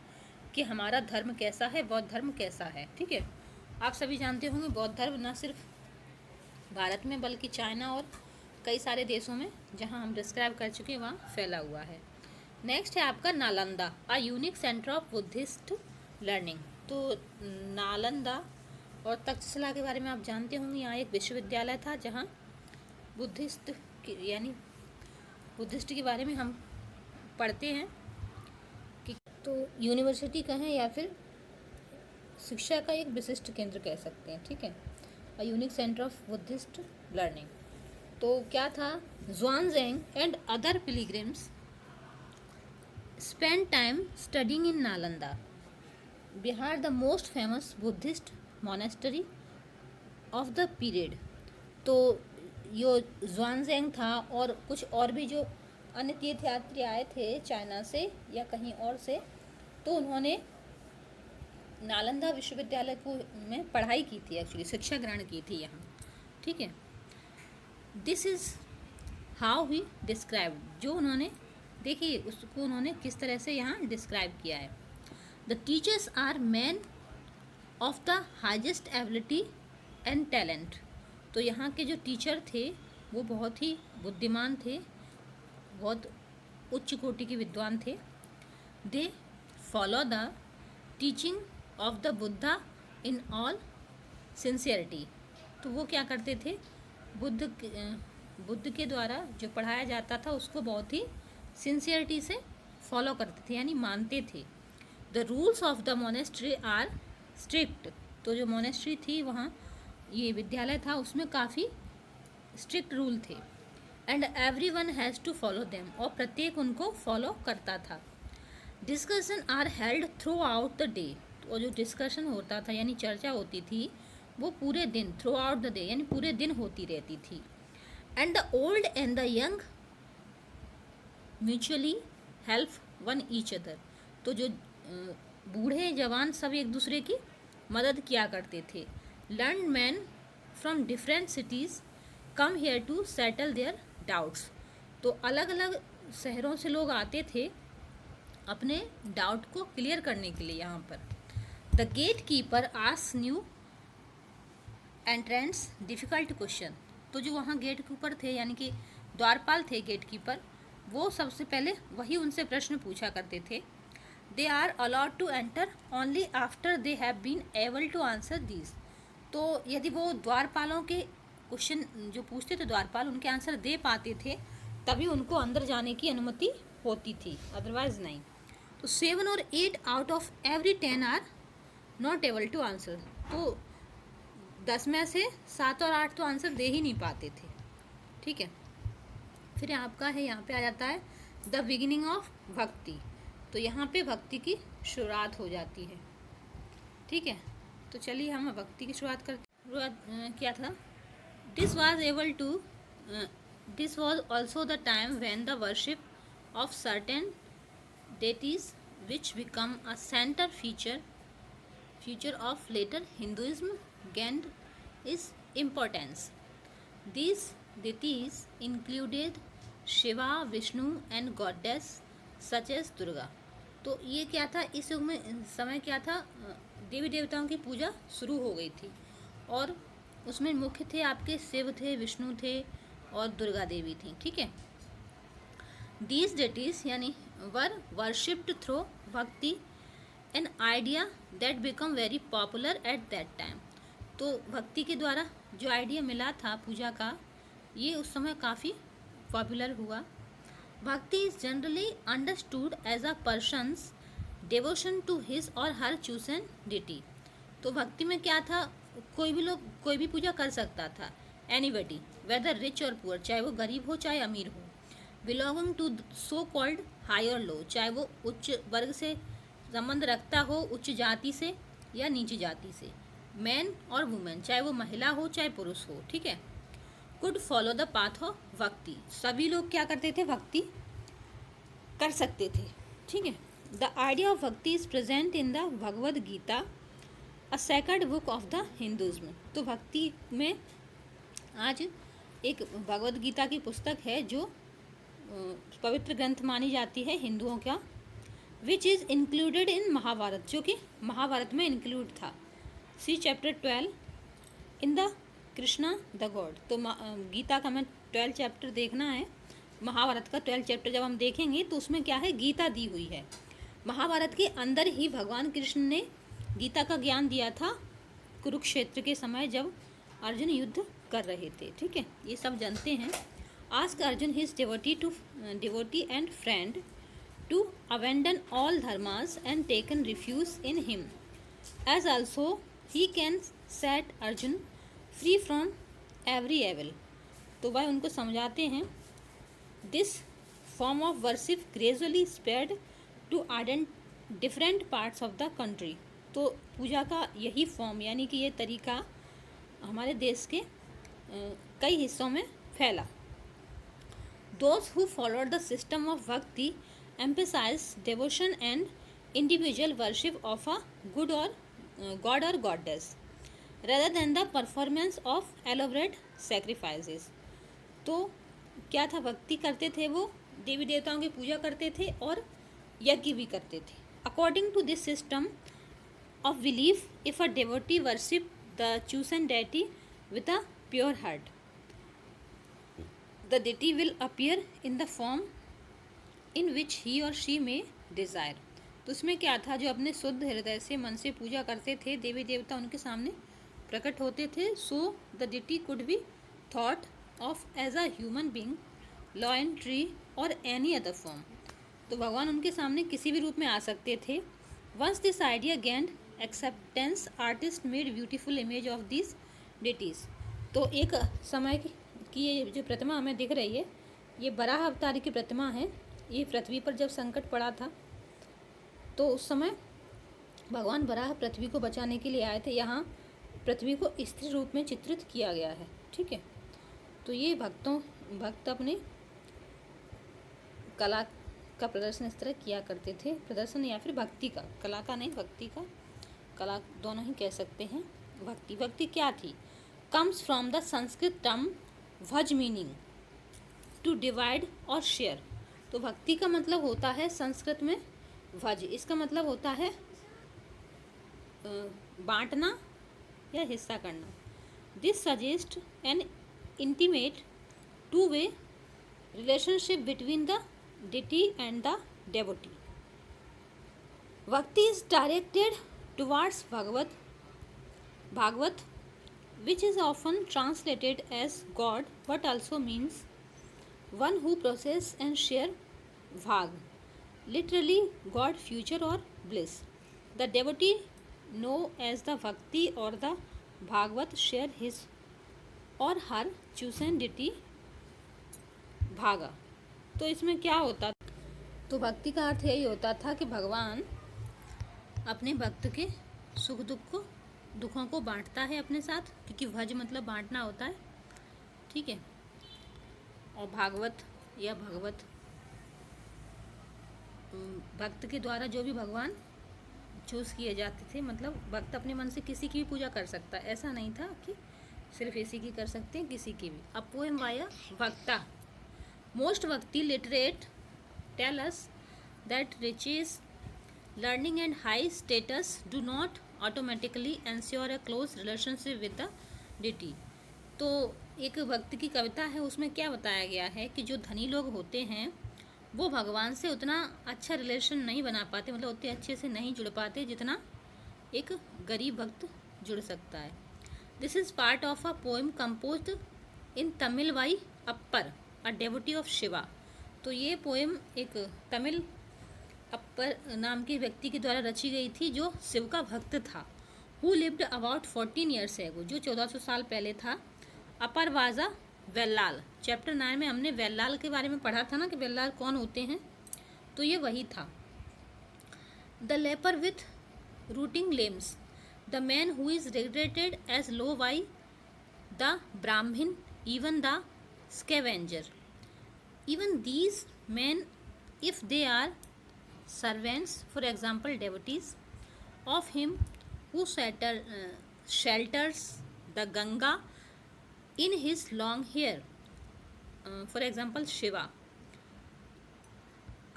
Speaker 1: कि हमारा धर्म कैसा है, बौद्ध धर्म कैसा है। ठीक है, आप सभी जानते होंगे बौद्ध धर्म न सिर्फ भारत में बल्कि चाइना और कई सारे देशों में, जहाँ हम डिस्क्राइब कर चुके हैं, वहाँ फैला हुआ है। नेक्स्ट है आपका नालंदा, अ unique centre of Buddhist learning. तो नालंदा और तक्षशिला के बारे में आप जानते होंगे, यहाँ एक विश्वविद्यालय था जहाँ बुद्धिस्ट यानी बुद्धिस्ट के बारे में हम पढ़ते हैं कि, तो यूनिवर्सिटी कहें या फिर शिक्षा का एक विशिष्ट केंद्र कह सकते हैं। ठीक है, a unique centre of Buddhist learning. तो क्या था? Xuanzang and other pilgrims spent time studying in Nalanda, Bihar, the most famous Buddhist monastery of the period। तो यो ज़ुआनज़ैंग था और कुछ और भी जो अन्य तीर्थयात्री आए थे चाइना से या कहीं और से, तो उन्होंने नालंदा विश्वविद्यालय को में पढ़ाई की थी, एक्चुअली शिक्षा ग्रहण की थी यहाँ। ठीक है, this is how he describe, जो उन्होंने देखिए उसको उन्होंने किस तरह से यहाँ डिस्क्राइब किया है। The teachers are men of the highest ability and talent. तो यहाँ के जो टीचर थे वो बहुत ही बुद्धिमान थे, बहुत उच्च कोटि के विद्वान थे। They follow the teaching of the Buddha in all sincerity. तो वो क्या करते थे? बुद्ध के द्वारा जो पढ़ाया जाता था उसको बहुत ही सिंसियरिटी से फॉलो करते थे, यानी मानते थे। The rules of the monastery are strict. तो जो मोनेस्ट्री थी वहाँ, ये विद्यालय था, उसमें काफ़ी स्ट्रिक्ट रूल थे। And every one has to follow them, और प्रत्येक उनको फॉलो करता था। Discussion are held throughout the day. और जो डिस्कशन होता था यानी चर्चा होती थी वो पूरे दिन, थ्रू आउट द डे यानी पूरे दिन होती रहती थी। And the old and the young mutually help one each other. तो जो बूढ़े जवान सब एक दूसरे की मदद किया करते थे। Learn man from different cities come here to settle their doubts. तो अलग अलग शहरों से लोग आते थे अपने डाउट को क्लियर करने के लिए यहाँ पर। The gatekeeper ask new entrance difficult question. तो जो वहाँ गेट कीपर थे यानी कि द्वारपाल थे, गेट कीपर, वो सबसे पहले वही उनसे प्रश्न पूछा करते थे। They are allowed to enter only after they have been able to answer these. तो यदि वो द्वारपालों के क्वेश्चन जो पूछते थे द्वारपाल, उनके आंसर दे पाते थे तभी उनको अंदर जाने की अनुमति होती थी, अदरवाइज नहीं। तो 7 और 8 out of every 10 are not able to answer. तो 10 में से 7 और 8 तो आंसर दे ही नहीं पाते थे, ठीक है। फिर आपका है, यहाँ पे आ जाता है द बिगिनिंग ऑफ भक्ति। तो यहाँ पे भक्ति की शुरुआत हो जाती है, ठीक है। तो चलिए हम भक्ति की शुरुआत करते। क्या था, this was also the time when the worship of certain deities which become a center feature of later Hinduism gained its importance. These deities included Shiva, Vishnu and goddess such as Durga. तो ये क्या था, इस युग में समय क्या था, देवी देवताओं की पूजा शुरू हो गई थी और उसमें मुख्य थे आपके शिव थे, विष्णु थे और दुर्गा देवी थी, ठीक है। These deities यानी were worshipped through bhakti, an idea that became very popular at that time. तो भक्ति के द्वारा जो आइडिया मिला था पूजा का, ये उस समय काफ़ी पॉपुलर हुआ। Bhakti is generally understood as a person's devotion to his or her chosen dt. तो भक्ति में क्या था, कोई भी लोग कोई भी पूजा कर सकता था, anybody whether rich or poor, चाहे वो गरीब हो चाहे अमीर हो, belonging to so called high or low, चाहे वो उच्च वर्ग से संबंध रखता हो, उच्च जाति से या नीची जाति से, मैन और वुमेन, चाहे वो महिला हो चाहे पुरुष हो, ठीक है। Could follow the path of भक्ति, सभी लोग क्या करते थे, भक्ति कर सकते थे, ठीक है। The idea of bhakti is present in the Bhagavad Gita, a sacred book of the Hinduism. तो भक्ति में आज एक भगवद गीता की पुस्तक है जो पवित्र ग्रंथ मानी जाती है हिंदुओं का, which is included in Mahabharata, जो कि महाभारत में इंक्लूड था। See chapter 12 in the Krishna the god. तो गीता का हमें 12 चैप्टर देखना है, महाभारत का 12 चैप्टर जब हम देखेंगे तो उसमें क्या है, गीता दी हुई है। महाभारत के अंदर ही भगवान कृष्ण ने गीता का ज्ञान दिया था कुरुक्षेत्र के समय जब अर्जुन युद्ध कर रहे थे, ठीक है, ये सब जानते हैं। Ask Arjun his devotee and friend to abandon all dharmas and taken refuge in him, as also he can set Arjun free from every evil. तो वह उनको समझाते हैं। This form of worship gradually spread to different parts of the country. तो पूजा का यही फॉर्म यानी कि ये तरीका हमारे देश के कई हिस्सों में फैला। Those who followed the system of bhakti emphasized devotion and individual worship of a god or goddess rather than the performance of elaborate sacrifices. तो क्या था, भक्ति करते थे, वो देवी देवताओं की पूजा करते थे और यज्ञ भी करते थे। According to this system of belief, if a devotee worship the chosen deity with a pure heart, the deity will appear in the form in which he or she may desire. तो उसमें क्या था, जो अपने शुद्ध हृदय से मन से पूजा करते थे, देवी देवता उनके सामने प्रकट होते थे। So the deity could be thought of as a human being, lion, tree or any other form. तो भगवान उनके सामने किसी भी रूप में आ सकते थे। Once this idea gained acceptance, artist made beautiful image of this deities. तो एक समय कि ये जो प्रतिमा हमें दिख रही है, ये बराह अवतार की प्रतिमा है। ये पृथ्वी पर जब संकट पड़ा था तो उस समय भगवान बराह पृथ्वी को बचाने के लिए आए थे। यहाँ पृथ्वी को स्त्री रूप में चित्रित किया गया है, ठीक है। तो ये भक्त अपने कला का प्रदर्शन इस तरह किया करते थे, प्रदर्शन या फिर भक्ति का, कला का नहीं, भक्ति का, कला दोनों ही कह सकते हैं। भक्ति क्या थी, comes from the Sanskrit term भज, मीनिंग टू डिवाइड और शेयर। तो भक्ति का मतलब होता है संस्कृत में भज, इसका मतलब होता है बांटना या हिस्सा करना। This suggest an intimate two way relationship between the deity and the devotee. Bhakti is directed towards Bhagavat which is often translated as God but also means one who process and share bhag, literally god, future और bliss. The devotee known as the bhakti और the Bhagavat share his or her चूसन dt भागा। तो इसमें क्या होता, तो भक्ति का अर्थ यही होता था कि भगवान अपने भक्त के सुख दुखों को बांटता है अपने साथ, क्योंकि भज मतलब बांटना होता है, ठीक है। और भागवत या भगवत, भक्त के द्वारा जो भी भगवान चूज़ किए जाते थे, मतलब भक्त अपने मन से किसी की भी पूजा कर सकता है, ऐसा नहीं था कि सिर्फ इसी की कर सकते हैं, किसी की भी। अब poem via bhakta, most bhakti literature tell us that riches, learning and high status do not automatically ensure a close relationship with the deity। तो एक भक्त की कविता है, उसमें क्या बताया गया है कि जो धनी लोग होते हैं वो भगवान से उतना अच्छा रिलेशन नहीं बना पाते, मतलब उतने अच्छे से नहीं जुड़ पाते जितना एक गरीब भक्त जुड़ सकता है। This is part of a poem composed in Tamil by upper, a devotee of Shiva. तो ये पोएम एक तमिल अप्पर नाम के व्यक्ति के द्वारा रची गई थी जो शिव का भक्त था। Who lived about 14 years ago, जो 1400 साल पहले था। अपर वाजा वेल्लाल, चैप्टर 9 में हमने वेल्लाल के बारे में पढ़ा था ना कि वेल्लाल कौन होते हैं, तो ये वही था। The leper with rotting limbs, the man who is regarded as low by the Brahmin, even the scavenger, even these men if they are servants, for example devotees of him who shelters the Ganga in his long hair, for example Shiva,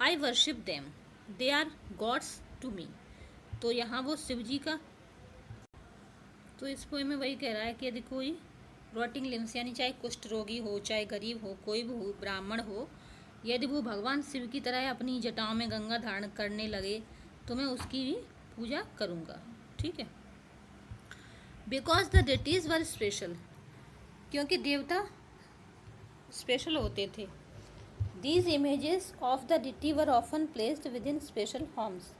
Speaker 1: I worship them, they are gods to me। तो यहाँ वो शिव जी का, तो इस पोएम में वही कह रहा है कि यदि कोई रोटिंग लिम्स यानी चाहे कुष्ठ रोगी हो, चाहे गरीब हो, कोई भी हो, ब्राह्मण हो, यदि वो भगवान शिव की तरह अपनी जटाओं में गंगा धारण करने लगे तो मैं उसकी भी पूजा करूँगा, ठीक है। Because the deities were special, क्योंकि देवता स्पेशल होते थे। These images of the deity were often placed within special homes,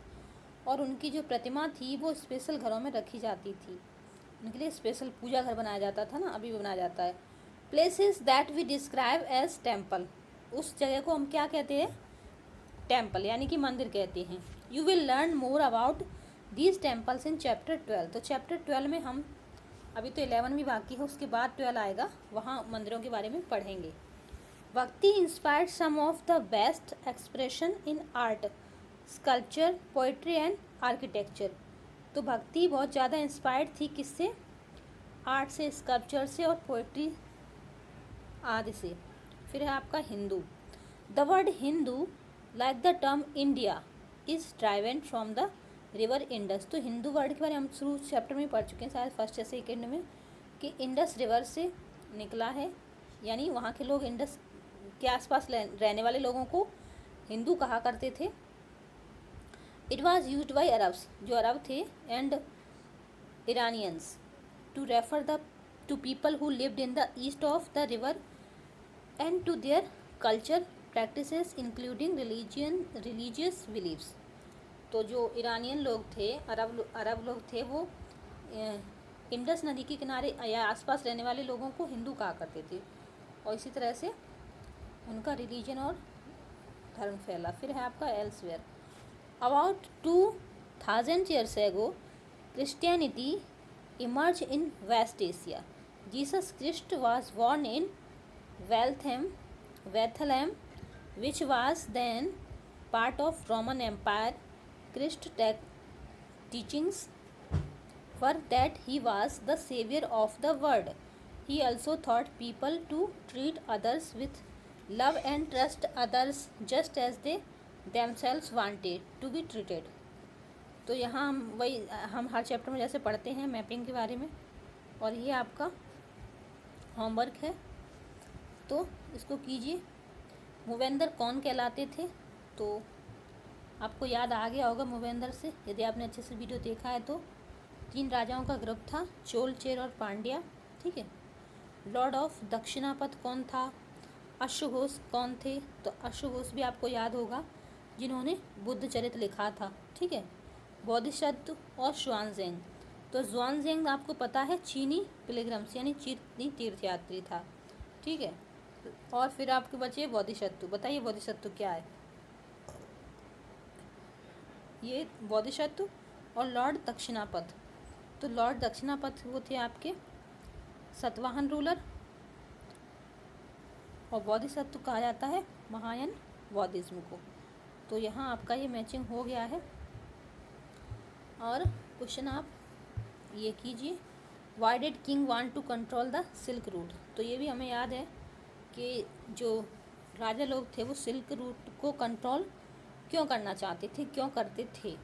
Speaker 1: और उनकी जो प्रतिमा थी वो स्पेशल घरों में रखी जाती थी, उनके लिए स्पेशल पूजा घर बनाया जाता था ना, अभी भी बनाया जाता है। Places that we describe as temple, उस जगह को हम क्या कहते हैं, टेम्पल यानी कि मंदिर कहते हैं। You will learn more about these temples in chapter 12। तो चैप्टर 12 में हम, अभी तो 11 भी बाकी है, उसके बाद 12 आएगा, वहाँ मंदिरों के बारे में पढ़ेंगे। Bhakti inspired some of the best expression in art, sculpture, poetry and architecture. तो भक्ति बहुत ज़्यादा इंस्पायर्ड थी किससे, आर्ट से, स्कल्पचर से और पोइट्री आदि से। फिर है आपका Hindu. The word Hindu like the term India is driven from the river Indus. तो हिंदू वर्ड के बारे में हम शुरू चैप्टर में पढ़ चुके हैं, शायद फर्स्ट या सेकेंड में, कि इंडस रिवर से निकला है, यानी वहाँ के लोग इंडस के आसपास रहने वाले लोगों को हिंदू कहा करते थे। It was used by Arabs, जो अरब थे, and Iranians to refer the to people who lived in the east of the river and to their culture practices including religious beliefs। तो जो ईरानियन लोग थे, अरब लोग थे, वो इंडस नदी के किनारे या आसपास रहने वाले लोगों को हिंदू कहा करते थे, और इसी तरह से उनका रिलीजन और धर्म फैला। फिर है आपका elsewhere. About 2000 years ago Christianity emerged in West Asia। Jesus Christ was born in Bethlehem, which was then part of Roman Empire। Christ's teachings were that he was the savior of the world। He also taught people to treat others with love and trust others just as they themselves wanted to be treated। तो यहाँ हम हर चैप्टर में जैसे पढ़ते हैं मैपिंग के बारे में, और ये आपका होमवर्क है, तो इसको कीजिए। मूवेंद्र कौन कहलाते थे, तो आपको याद आ गया होगा मूवेंद्र से, यदि आपने अच्छे से वीडियो देखा है तो। 3 राजाओं का ग्रुप था, चोल, चेर और पांड्या, ठीक है। लॉर्ड ऑफ दक्षिणापथ कौन था, अश्वघोष कौन थे? तो अश्वघोष भी आपको याद होगा, जिन्होंने बुद्ध चरित्र लिखा था, ठीक है। बोधिसत्व और श्वानजेंग, तो ज्वानजेंग आपको पता है चीनी पिलग्रम्स यानी चीनी तीर्थयात्री था, ठीक है। और फिर आपके बचे बोधिसत्व, बताइए बोधिसत्व क्या है? ये बोधिसत्व और लॉर्ड दक्षिणापथ, तो लॉर्ड दक्षिणापथ वो थे आपके सतवाहन रूलर, और बोधिसत्व कहा जाता है महायान बौद्धिज्म को। तो यहाँ आपका ये मैचिंग हो गया है। और क्वेश्चन आप ये कीजिए, why did king want to control the silk route, तो ये भी हमें याद है कि जो राजा लोग थे वो सिल्क रूट को कंट्रोल क्यों करना चाहते थे, क्यों करते थे,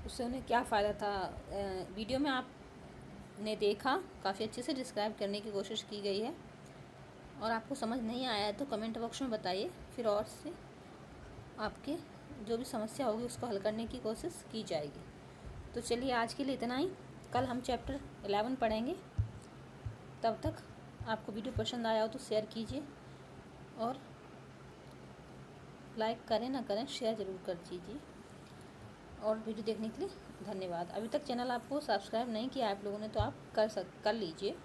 Speaker 1: उससे उन्हें क्या फ़ायदा था। वीडियो में आपने देखा, काफ़ी अच्छे से डिस्क्राइब करने की कोशिश की गई है। और आपको समझ नहीं आया है तो कमेंट बॉक्स में बताइए, फिर और से आपके जो भी समस्या होगी उसको हल करने की कोशिश की जाएगी। तो चलिए आज के लिए इतना ही, कल हम चैप्टर 11 पढ़ेंगे। तब तक आपको वीडियो पसंद आया हो तो शेयर कीजिए, और लाइक करें ना करें शेयर ज़रूर कर दीजिए। और वीडियो देखने के लिए धन्यवाद। अभी तक चैनल आपको सब्सक्राइब नहीं किया आप लोगों ने तो आप कर लीजिए।